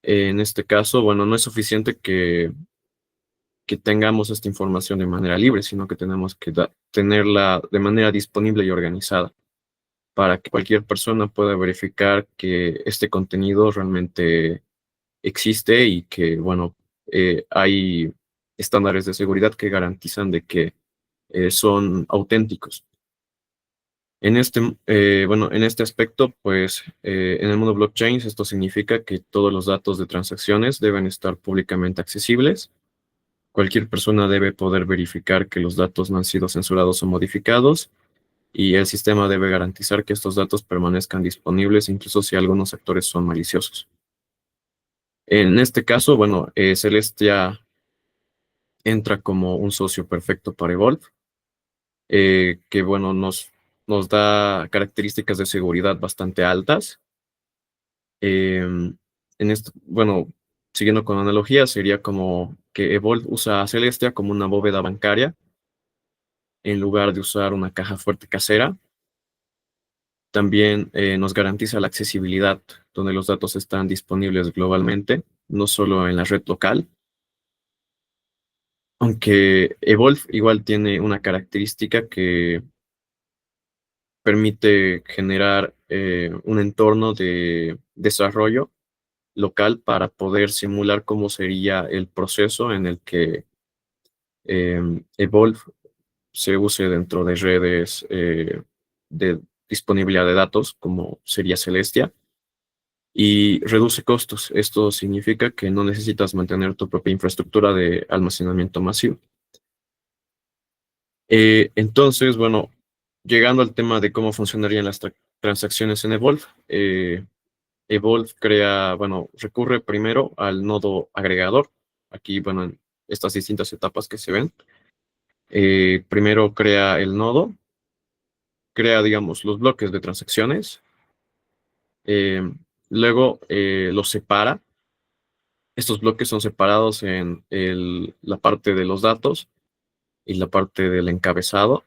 En este caso, bueno, no es suficiente que tengamos esta información de manera libre, sino que tenemos que tenerla de manera disponible y organizada para que cualquier persona pueda verificar que este contenido realmente existe y que, bueno, hay estándares de seguridad que garantizan de que son auténticos. Bueno, en este aspecto, pues, en el mundo blockchain, esto significa que todos los datos de transacciones deben estar públicamente accesibles. Cualquier persona debe poder verificar que los datos no han sido censurados o modificados y el sistema debe garantizar que estos datos permanezcan disponibles incluso si algunos actores son maliciosos. En este caso, bueno, Celestia entra como un socio perfecto para Evolve, que bueno, nos da características de seguridad bastante altas. Bueno, siguiendo con analogía, sería como que Evolve usa a Celestia como una bóveda bancaria en lugar de usar una caja fuerte casera. También nos garantiza la accesibilidad, donde los datos están disponibles globalmente, no solo en la red local. Aunque Evolve igual tiene una característica que permite generar un entorno de desarrollo local para poder simular cómo sería el proceso en el que Evolve se use dentro de redes de disponibilidad de datos, como sería Celestia, y reduce costos. Esto significa que no necesitas mantener tu propia infraestructura de almacenamiento masivo. Entonces, bueno, llegando al tema de cómo funcionarían las transacciones en Evolve, Evolve recurre primero al nodo agregador. Aquí, bueno, en estas distintas etapas que se ven. Primero crea el nodo, crea, digamos, los bloques de transacciones, luego los separa Estos bloques son separados en la parte de los datos y la parte del encabezado,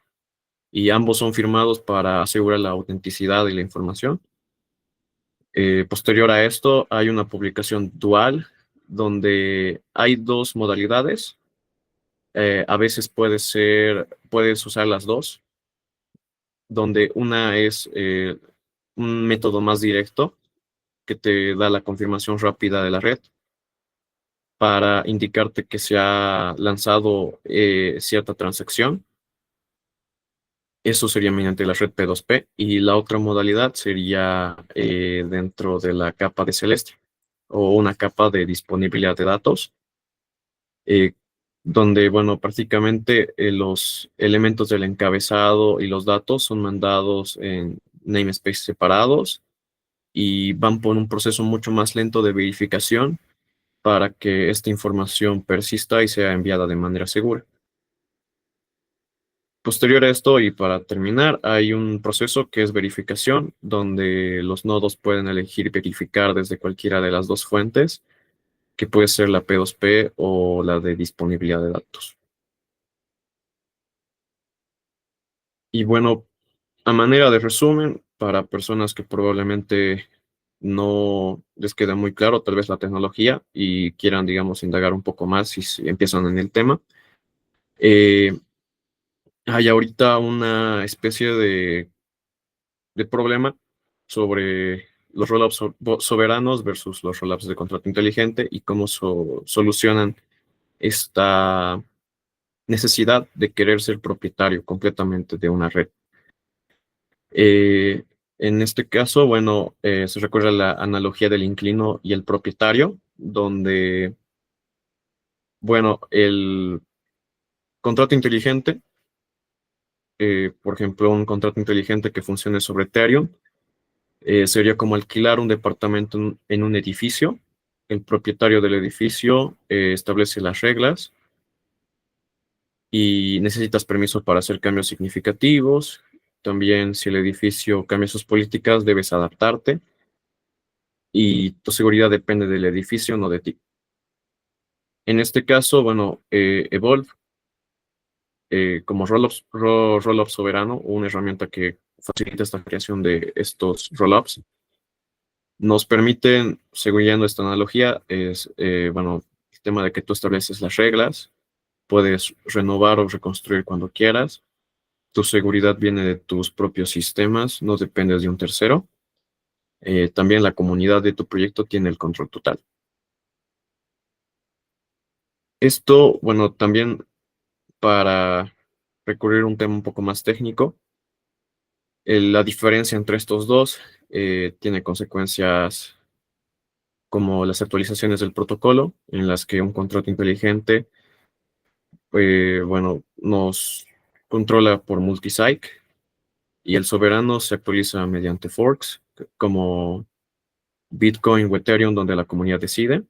y ambos son firmados para asegurar la autenticidad de la información. Posterior a esto, hay una publicación dual donde hay dos modalidades. A veces puedes usar las dos, donde una es un método más directo que te da la confirmación rápida de la red para indicarte que se ha lanzado cierta transacción. Eso sería mediante la red P2P, y la otra modalidad sería dentro de la capa de Celestia, o una capa de disponibilidad de datos, eh, donde, bueno, prácticamente los elementos del encabezado y los datos son mandados en namespaces separados y van por un proceso mucho más lento de verificación para que esta información persista y sea enviada de manera segura. Posterior a esto, y para terminar, hay un proceso que es verificación, donde los nodos pueden elegir verificar desde cualquiera de las dos fuentes, que puede ser la P2P o la de disponibilidad de datos. Y bueno, a manera de resumen, para personas que probablemente no les queda muy claro tal vez la tecnología y quieran, digamos, indagar un poco más si empiezan en el tema, eh, hay ahorita una especie de problema sobre los rollups soberanos versus los rollups de contrato inteligente y cómo solucionan esta necesidad de querer ser propietario completamente de una red. En este caso, bueno, se recuerda la analogía del inquilino y el propietario, donde, bueno, el contrato inteligente, por ejemplo, un contrato inteligente que funcione sobre Ethereum, sería como alquilar un departamento en un edificio. El propietario del edificio establece las reglas y necesitas permiso para hacer cambios significativos. También, si el edificio cambia sus políticas, debes adaptarte y tu seguridad depende del edificio, no de ti. En este caso, bueno, Evolve, como rollup soberano, una herramienta que facilita esta creación de estos rollups, nos permiten, siguiendo esta analogía, bueno, el tema de que tú estableces las reglas, puedes renovar o reconstruir cuando quieras, tu seguridad viene de tus propios sistemas, no dependes de un tercero. También la comunidad de tu proyecto tiene el control total. Esto, bueno, también para recurrir a un tema un poco más técnico, la diferencia entre estos dos tiene consecuencias como las actualizaciones del protocolo, en las que un contrato inteligente, bueno, nos controla por multisig, y el soberano se actualiza mediante forks, como Bitcoin o Ethereum, donde la comunidad decide.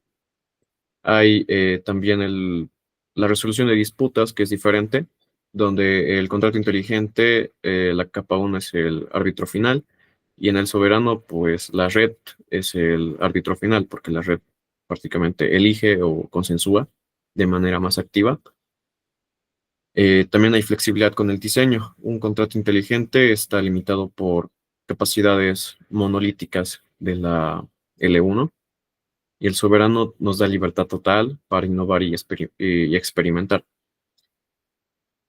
Hay también la resolución de disputas, que es diferente, donde el contrato inteligente, la capa 1 es el árbitro final, y en el soberano, pues la red es el árbitro final, porque la red prácticamente elige o consensúa de manera más activa. También hay flexibilidad con el diseño. Un contrato inteligente está limitado por capacidades monolíticas de la L1, y el soberano nos da libertad total para innovar y experimentar.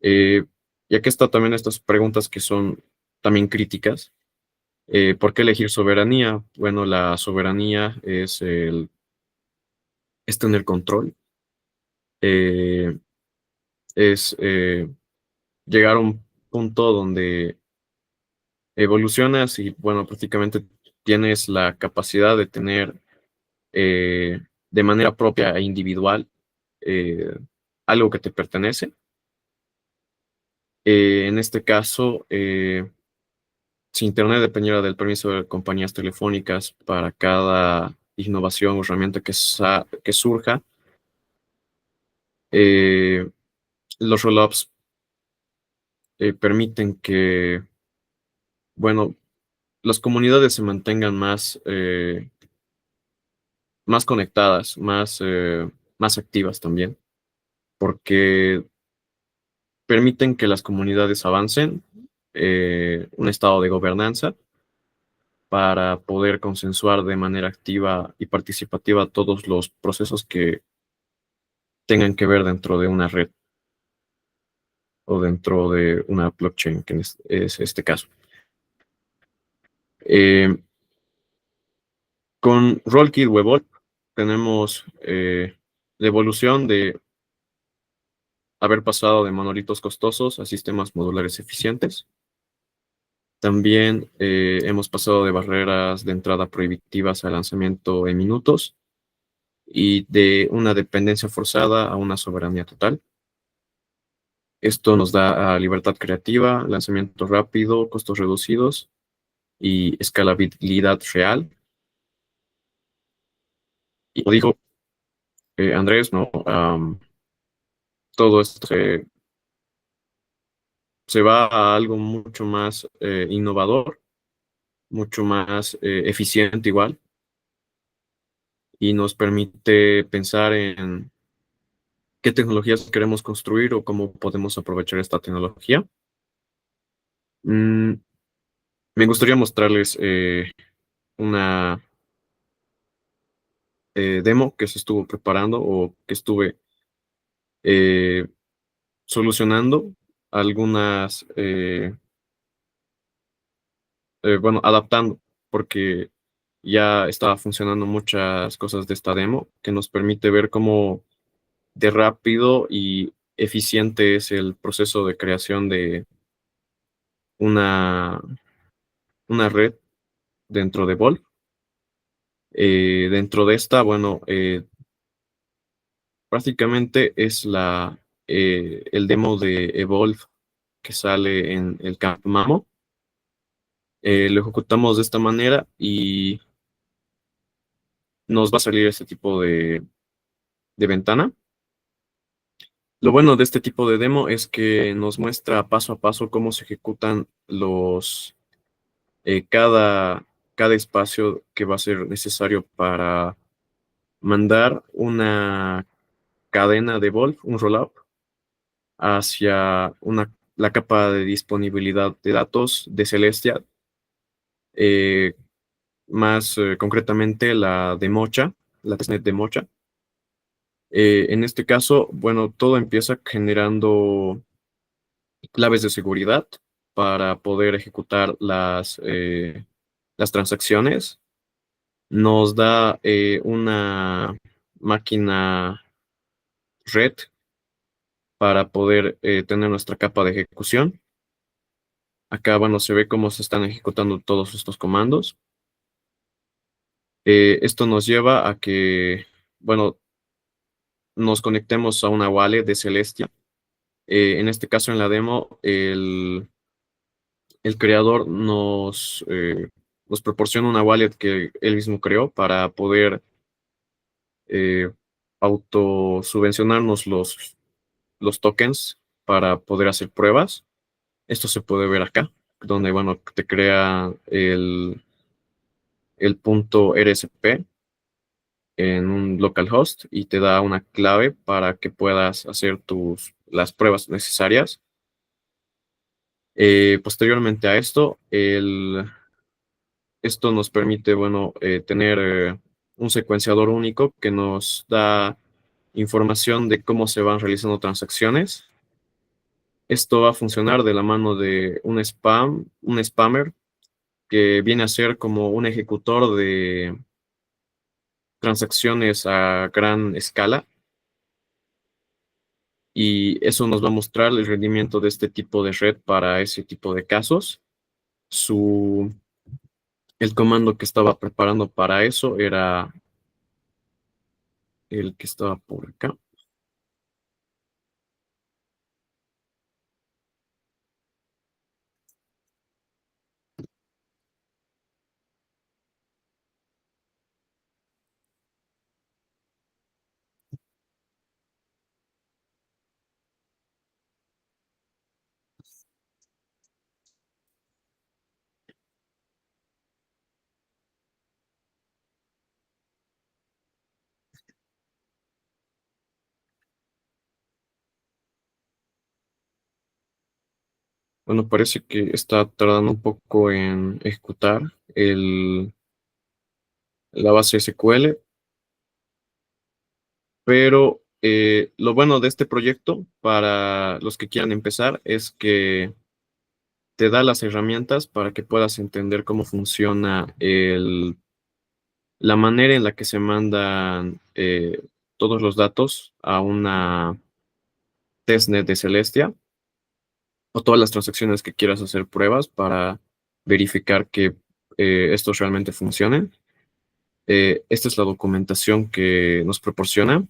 Y aquí está también estas preguntas que son también críticas. ¿Por qué elegir soberanía? Bueno, la soberanía es tener control, eh, es llegar a un punto donde evolucionas y, bueno, prácticamente tienes la capacidad de tener de manera propia e individual eh, algo que te pertenece. En este caso, si Internet dependiera del permiso de compañías telefónicas para cada innovación o herramienta que surja, eh, los rollups permiten que, bueno, las comunidades se mantengan más más conectadas, más activas también, porque permiten que las comunidades avancen, un estado de gobernanza para poder consensuar de manera activa y participativa todos los procesos que tengan que ver dentro de una red o dentro de una blockchain, que es este caso. Con Rollkit o Evolve tenemos la evolución de haber pasado de monolitos costosos a sistemas modulares eficientes. También hemos pasado de barreras de entrada prohibitivas a lanzamiento en minutos y de una dependencia forzada a una soberanía total. Esto nos da libertad creativa, lanzamiento rápido, costos reducidos y escalabilidad real. Y como dijo Andrés, ¿no? Todo esto se va a algo mucho más innovador, mucho más eficiente igual, y nos permite pensar en qué tecnologías queremos construir o cómo podemos aprovechar esta tecnología. Mm, Me gustaría mostrarles una demo que se estuvo preparando o que estuve eh, solucionando algunas, bueno, adaptando, porque ya estaba funcionando muchas cosas de esta demo que nos permite ver cómo de rápido y eficiente es el proceso de creación de una, una red dentro de Volt. Dentro de esta, bueno, prácticamente es el demo de Evolve que sale en el Camp Mamo. Lo ejecutamos de esta manera y nos va a salir este tipo de ventana. Lo bueno de este tipo de demo es que nos muestra paso a paso cómo se ejecutan cada espacio que va a ser necesario para mandar una cadena de Volt, un rollup, hacia la capa de disponibilidad de datos de Celestia, eh, más concretamente la de Mocha, la testnet de Mocha. En este caso, bueno, todo empieza generando claves de seguridad para poder ejecutar las transacciones. Nos da una máquina red para poder tener nuestra capa de ejecución. Acá, bueno, se ve cómo se están ejecutando todos estos comandos. Esto nos lleva a que, bueno, nos conectemos a una wallet de Celestia. En este caso, en la demo, el creador nos proporciona una wallet que él mismo creó para poder eh, autosubvencionarnos los tokens para poder hacer pruebas. Esto se puede ver acá, donde, bueno, te crea el punto RSP en un localhost y te da una clave para que puedas hacer las pruebas necesarias. Posteriormente a esto, esto nos permite, bueno, tener un secuenciador único que nos da información de cómo se van realizando transacciones. Esto va a funcionar de la mano de un spammer que viene a ser como un ejecutor de transacciones a gran escala. Y eso nos va a mostrar el rendimiento de este tipo de red para ese tipo de casos. El comando que estaba preparando para eso era el que estaba por acá. Bueno, parece que está tardando un poco en ejecutar la base SQL, pero lo bueno de este proyecto para los que quieran empezar es que te da las herramientas para que puedas entender cómo funciona la manera en la que se mandan todos los datos a una testnet de Celestia o todas las transacciones que quieras hacer pruebas para verificar que estos realmente funcionen. Esta es la documentación que nos proporciona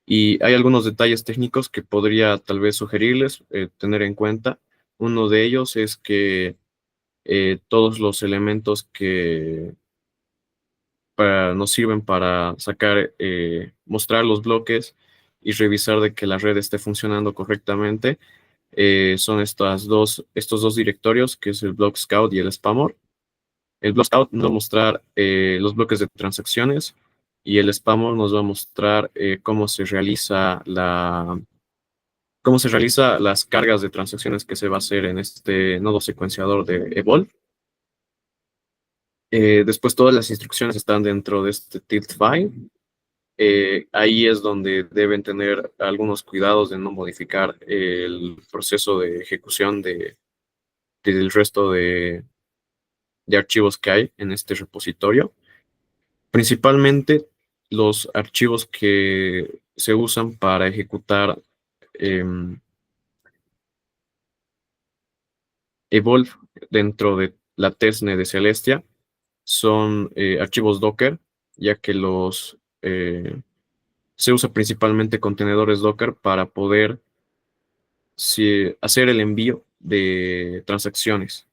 y hay algunos detalles técnicos que podría tal vez sugerirles tener en cuenta. Uno de ellos es que todos los elementos que nos sirven para sacar, mostrar los bloques y revisar de que la red esté funcionando correctamente, son estos dos directorios, que es el Block Scout y el Spammer. El Block Scout nos va a mostrar los bloques de transacciones y el Spammer nos va a mostrar cómo se realiza las cargas de transacciones que se va a hacer en este nodo secuenciador de Evolve. Después todas las instrucciones están dentro de este tilt file. Ahí es donde deben tener algunos cuidados de no modificar el proceso de ejecución del resto de archivos que hay en este repositorio. Principalmente los archivos que se usan para ejecutar Evolve dentro de la testnet de Celestia son archivos Docker, ya que se usa principalmente contenedores Docker para poder hacer el envío de transacciones,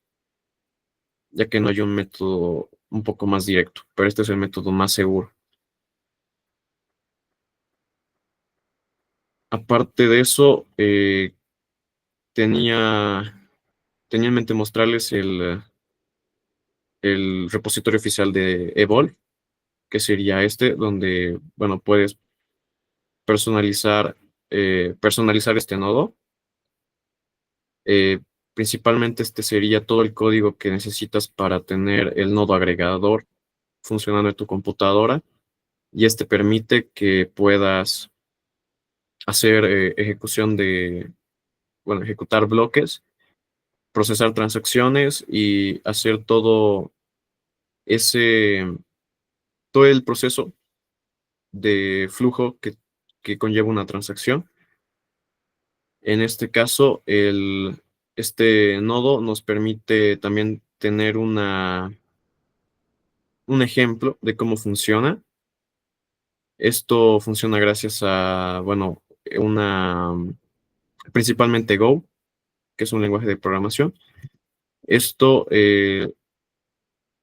ya que no hay un método un poco más directo, pero este es el método más seguro. Aparte de eso, tenía en mente mostrarles el repositorio oficial de Evolve, que sería este, donde, bueno, puedes personalizar este nodo. Principalmente este sería todo el código que necesitas para tener el nodo agregador funcionando en tu computadora, y este permite que puedas hacer ejecutar bloques, procesar transacciones y hacer ese, todo el proceso de flujo que conlleva una transacción. En este caso, este nodo nos permite también tener un ejemplo de cómo funciona. Esto funciona gracias a, bueno, principalmente Go, que es un lenguaje de programación. Esto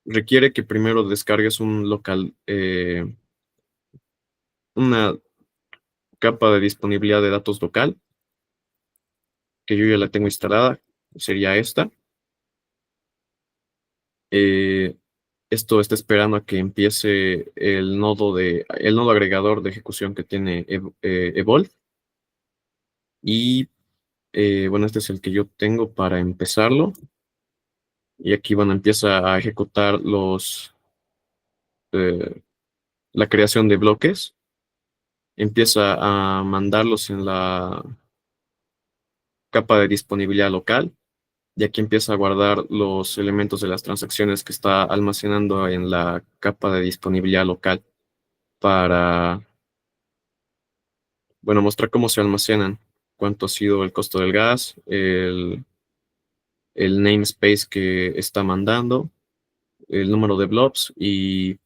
requiere que primero descargues una capa de disponibilidad de datos local, que yo ya la tengo instalada, sería esta. Esto está esperando a que empiece el nodo agregador de ejecución que tiene Evolve. Y bueno, este es el que yo tengo para empezarlo. Y aquí, bueno, empieza a ejecutar la creación de bloques. Empieza a mandarlos en la capa de disponibilidad local. Y aquí empieza a guardar los elementos de las transacciones que está almacenando en la capa de disponibilidad local para, bueno, mostrar cómo se almacenan, cuánto ha sido el costo del gas, el namespace que está mandando, el número de blobs y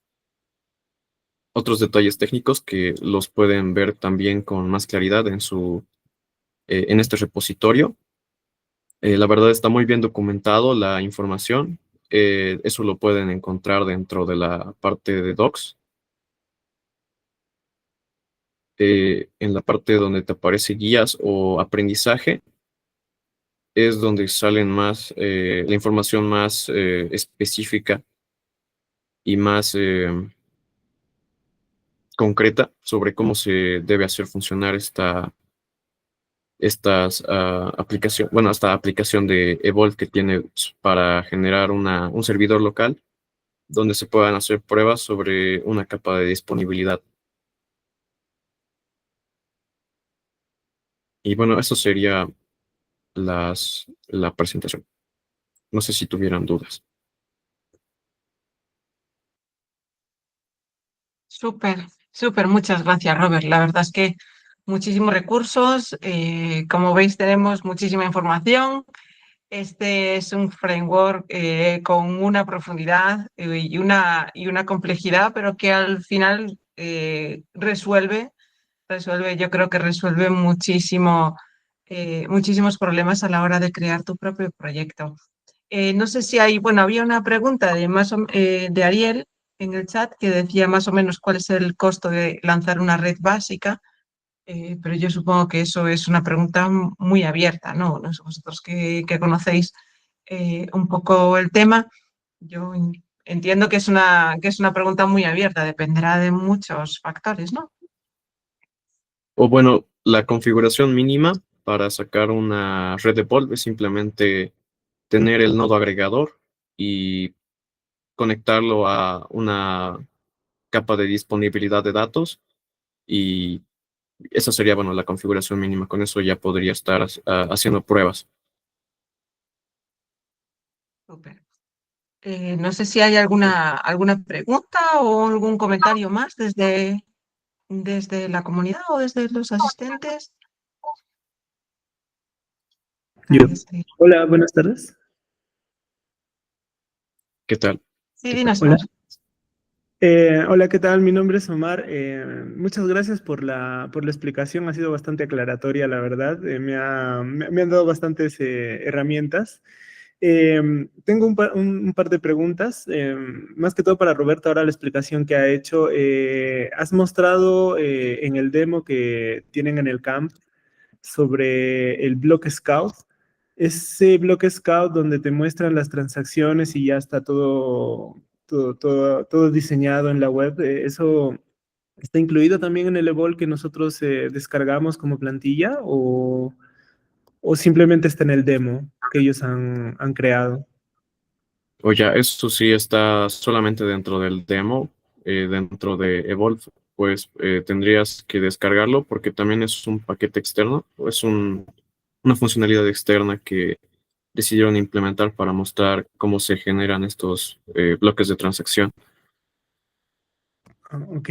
otros detalles técnicos que los pueden ver también con más claridad en este repositorio. La verdad está muy bien documentado la información. Eso lo pueden encontrar dentro de la parte de docs. En la parte donde te aparece guías o aprendizaje, es donde salen la información más específica y más concreta sobre cómo se debe hacer funcionar estas aplicaciones, bueno, esta aplicación de Evolve que tiene para generar un servidor local donde se puedan hacer pruebas sobre una capa de disponibilidad. Y bueno, eso sería la presentación. No sé si tuvieran dudas. Súper, súper, muchas gracias, Robert. La verdad es que muchísimos recursos. Como veis, tenemos muchísima información. Este es un framework con una profundidad y una complejidad, pero que al final resuelve, yo creo que resuelve muchísimos problemas a la hora de crear tu propio proyecto. No sé si hay, bueno, había una pregunta de Ariel en el chat que decía más o menos cuál es el costo de lanzar una red básica, pero yo supongo que eso es una pregunta muy abierta, ¿no? No sé, vosotros que conocéis un poco el tema, yo entiendo que es una pregunta muy abierta, dependerá de muchos factores, ¿no? O bueno, la configuración mínima para sacar una red de Evolve es simplemente tener el nodo agregador y conectarlo a una capa de disponibilidad de datos, y esa sería, bueno, la configuración mínima. Con eso ya podría estar haciendo pruebas. Súper. No sé si hay alguna pregunta o algún comentario más desde la comunidad o desde los asistentes. Yo. Sí, Hola, buenas tardes. ¿Qué tal? ¿Qué tal? dinos, Hola. Mar. Hola, ¿qué tal? Mi nombre es Omar. Muchas gracias por la explicación. Ha sido bastante aclaratoria, la verdad. Me han dado bastantes herramientas. Tengo un par de preguntas, más que todo para Roberto, ahora la explicación que ha hecho. Has mostrado en el demo que tienen en el camp sobre el Block Scout. Ese Block Scout donde te muestran las transacciones y ya está todo diseñado en la web. ¿Eso está incluido también en el Evolve que nosotros descargamos como plantilla o simplemente está en el demo que ellos han creado? O ya, eso sí está solamente dentro del demo, dentro de Evolve, pues tendrías que descargarlo porque también es un paquete externo, es una funcionalidad externa que decidieron implementar para mostrar cómo se generan estos bloques de transacción. Ok.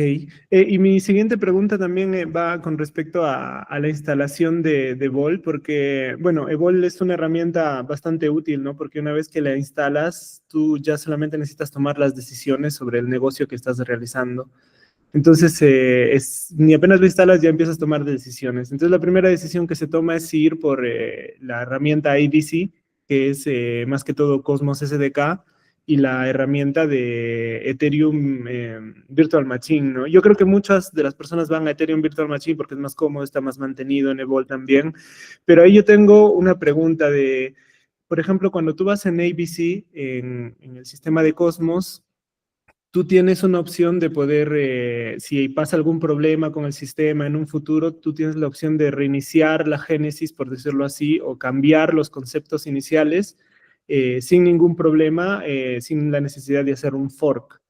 Y mi siguiente pregunta también va con respecto a la instalación de Evol, porque, bueno, Evol es una herramienta bastante útil, ¿no? Porque una vez que la instalas, tú ya solamente necesitas tomar las decisiones sobre el negocio que estás realizando. Entonces, ni apenas lo instalas, ya empiezas a tomar decisiones. Entonces, la primera decisión que se toma es ir por la herramienta IDC, que es más que todo Cosmos SDK, y la herramienta de Ethereum Virtual Machine, ¿no? Yo creo que muchas de las personas van a Ethereum Virtual Machine porque es más cómodo, está más mantenido en Evol también. Pero ahí yo tengo una pregunta de, por ejemplo, cuando tú vas en ABC, en el sistema de Cosmos, tú tienes una opción de poder, si pasa algún problema con el sistema en un futuro, tú tienes la opción de reiniciar la génesis, por decirlo así, o cambiar los conceptos iniciales sin ningún problema, sin la necesidad de hacer un fork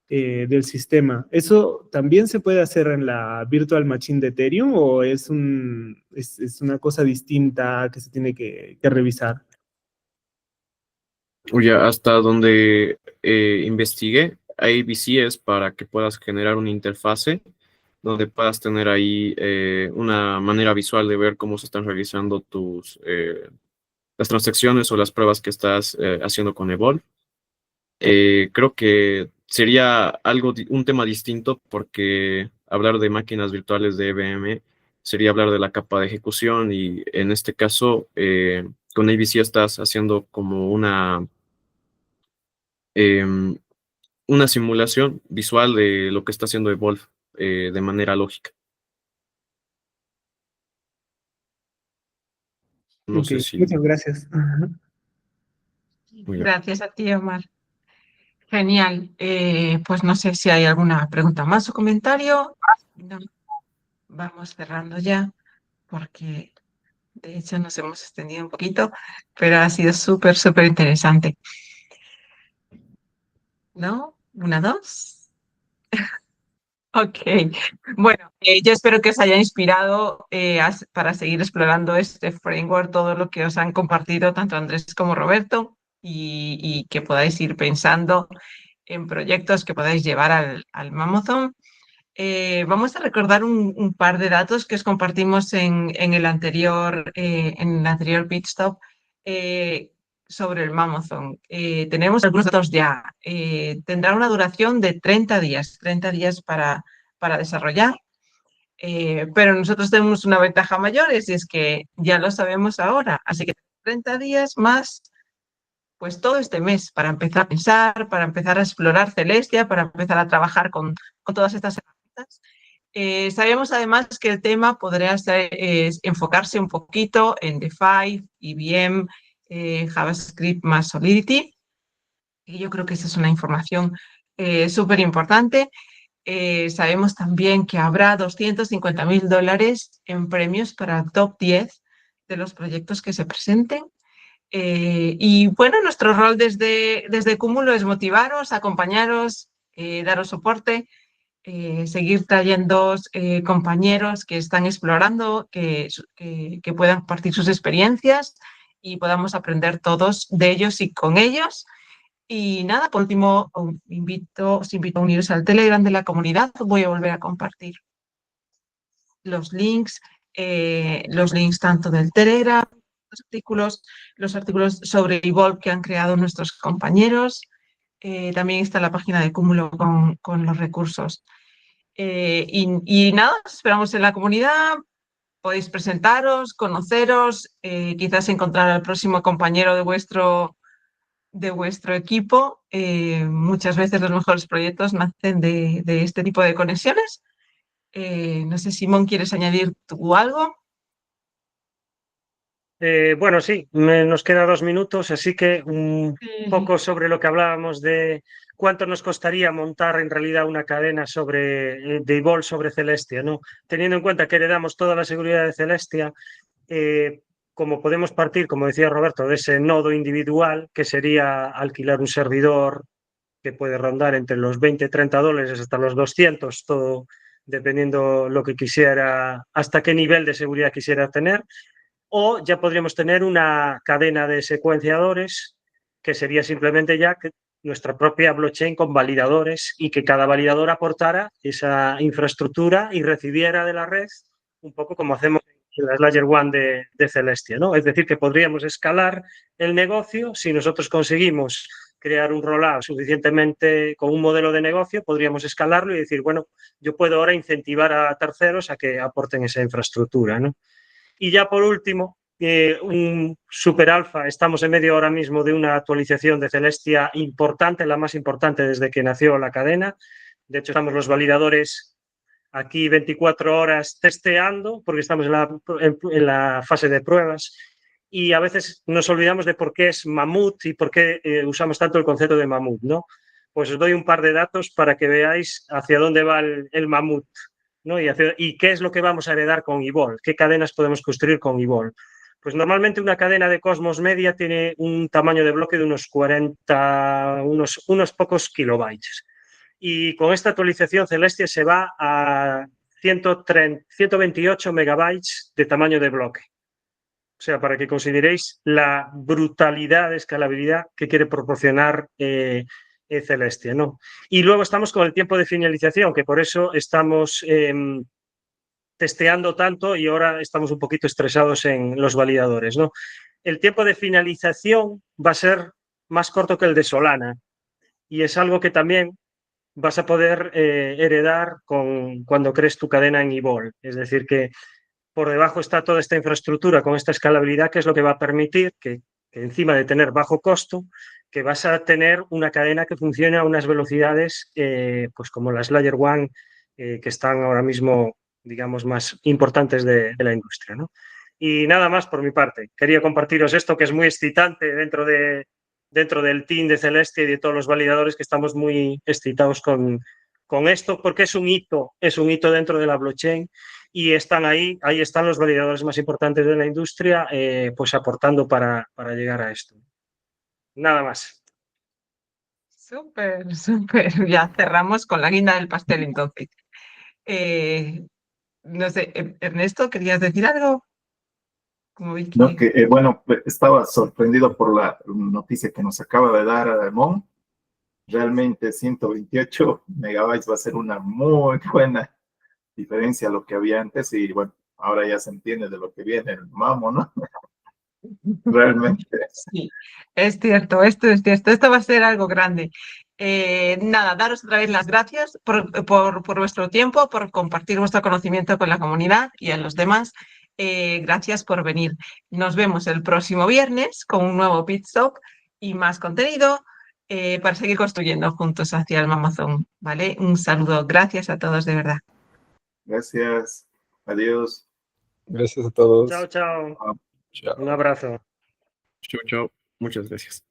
del sistema. ¿Eso también se puede hacer en la Virtual Machine de Ethereum o es una cosa distinta que se tiene que revisar? O ya, hasta donde investigué, ABC es para que puedas generar una interfase donde puedas tener ahí una manera visual de ver cómo se están realizando las transacciones o las pruebas que estás haciendo con Evolve. Creo que sería un tema distinto porque hablar de máquinas virtuales de IBM sería hablar de la capa de ejecución, y en este caso con ABC estás haciendo como em, una simulación visual de lo que está haciendo Evolve de manera lógica. No Ok, sé si... muchas gracias. Ajá. Muy bien. Gracias a ti, Omar. Genial. Pues no sé si hay alguna pregunta más o comentario. No, vamos cerrando ya, porque De hecho, nos hemos extendido un poquito, pero ha sido súper, súper interesante. ¿No? ¿Una, dos? Ok. Bueno, yo espero que os haya inspirado para seguir explorando este framework, todo lo que os han compartido tanto Andrés como Roberto, y que podáis ir pensando en proyectos que podáis llevar al Mammothon. Vamos a recordar un par de datos que os compartimos en el anterior pit stop sobre el Mammothon. Tenemos algunos datos ya. Tendrá una duración de 30 días para desarrollar, pero nosotros tenemos una ventaja mayor, y es que ya lo sabemos ahora. Así que 30 días más pues todo este mes para empezar a pensar, para empezar a explorar Celestia, para empezar a trabajar con todas estas herramientas. Sabemos además que el tema podría ser, enfocarse un poquito en DeFi, IBM, JavaScript más Solidity. Y yo creo que esa es una información súper importante. Sabemos también que habrá $250.000 en premios para el top 10 de los proyectos que se presenten. Y bueno, nuestro rol desde Cúmulo es motivaros, acompañaros, daros soporte, seguir trayendo compañeros que están explorando, que puedan compartir sus experiencias y podamos aprender todos de ellos y con ellos. Y nada, por último, os invito a uniros al Telegram de la comunidad. Voy a volver a compartir los links tanto del Telegram, los artículos sobre Evolve que han creado nuestros compañeros. También está la página de Cúmulo con los recursos. Y nada, os esperamos en la comunidad. Podéis presentaros, conoceros, quizás encontrar al próximo compañero de vuestro equipo. Muchas veces los mejores proyectos nacen de este tipo de conexiones. No sé, Simón, ¿quieres añadir tú algo? Bueno, sí, nos queda 2 minutos, así que un poco sobre lo que hablábamos de cuánto nos costaría montar en realidad una cadena de Evolve sobre Celestia, ¿no? Teniendo en cuenta que heredamos toda la seguridad de Celestia, como podemos partir, como decía Roberto, de ese nodo individual, que sería alquilar un servidor que puede rondar entre los $20-30 hasta los 200, todo dependiendo lo que quisiera, hasta qué nivel de seguridad quisiera tener. O ya podríamos tener una cadena de secuenciadores, que sería simplemente ya nuestra propia blockchain con validadores, y que cada validador aportara esa infraestructura y recibiera de la red, un poco como hacemos en la Layer 1 de Celestia, ¿no? Es decir, que podríamos escalar el negocio si nosotros conseguimos crear un rollout suficientemente con un modelo de negocio, podríamos escalarlo y decir, bueno, yo puedo ahora incentivar a terceros a que aporten esa infraestructura, ¿no? Y ya por último, un super alfa, estamos en medio ahora mismo de una actualización de Celestia importante, la más importante desde que nació la cadena. De hecho, estamos los validadores aquí 24 horas testeando, porque estamos en la fase de pruebas, y a veces nos olvidamos de por qué es Mammoth y por qué usamos tanto el concepto de Mammoth, ¿no? Pues os doy un par de datos para que veáis hacia dónde va el Mammoth, ¿no? Y qué es lo que vamos a heredar con Evolve, qué cadenas podemos construir con Evolve. Pues normalmente una cadena de Cosmos Media tiene un tamaño de bloque de unos 40, unos pocos kilobytes. Y con esta actualización Celestia se va a 128 megabytes de tamaño de bloque. O sea, para que consideréis la brutalidad de escalabilidad que quiere proporcionar Celestia, ¿no? Y luego estamos con el tiempo de finalización, que por eso estamos testeando tanto y ahora estamos un poquito estresados en los validadores, ¿no? El tiempo de finalización va a ser más corto que el de Solana, y es algo que también vas a poder heredar cuando crees tu cadena en Evolve. Es decir, que por debajo está toda esta infraestructura con esta escalabilidad, que es lo que va a permitir que encima de tener bajo costo, que vas a tener una cadena que funcione a unas velocidades pues como las Layer 1 que están ahora mismo, digamos, más importantes de la industria, ¿no? Y nada más por mi parte. Quería compartiros esto, que es muy excitante dentro del team de Celestia y de todos los validadores, que estamos muy excitados con esto, porque es un hito dentro de la blockchain, y están ahí están los validadores más importantes de la industria, pues aportando para llegar a esto. Nada más. Súper, súper. Ya cerramos con la guinda del pastel entonces. No sé, Ernesto, ¿querías decir algo? Como vi No, que... bueno, estaba sorprendido por la noticia que nos acaba de dar Mon. Realmente 128 megabytes va a ser una muy buena diferencia a lo que había antes y bueno, ahora ya se entiende de lo que viene el mamo, ¿no? Realmente. Sí, es cierto, esto es cierto, esto va a ser algo grande. Nada, daros otra vez las gracias por vuestro tiempo, por compartir vuestro conocimiento con la comunidad y a los demás. Gracias por venir. Nos vemos el próximo viernes con un nuevo Pit Stop y más contenido para seguir construyendo juntos hacia el Mamazón, ¿vale? Un saludo, gracias a todos de verdad. Gracias. Adiós. Gracias a todos. Chao, chao. Chao. Un abrazo. Chau, chau. Muchas gracias.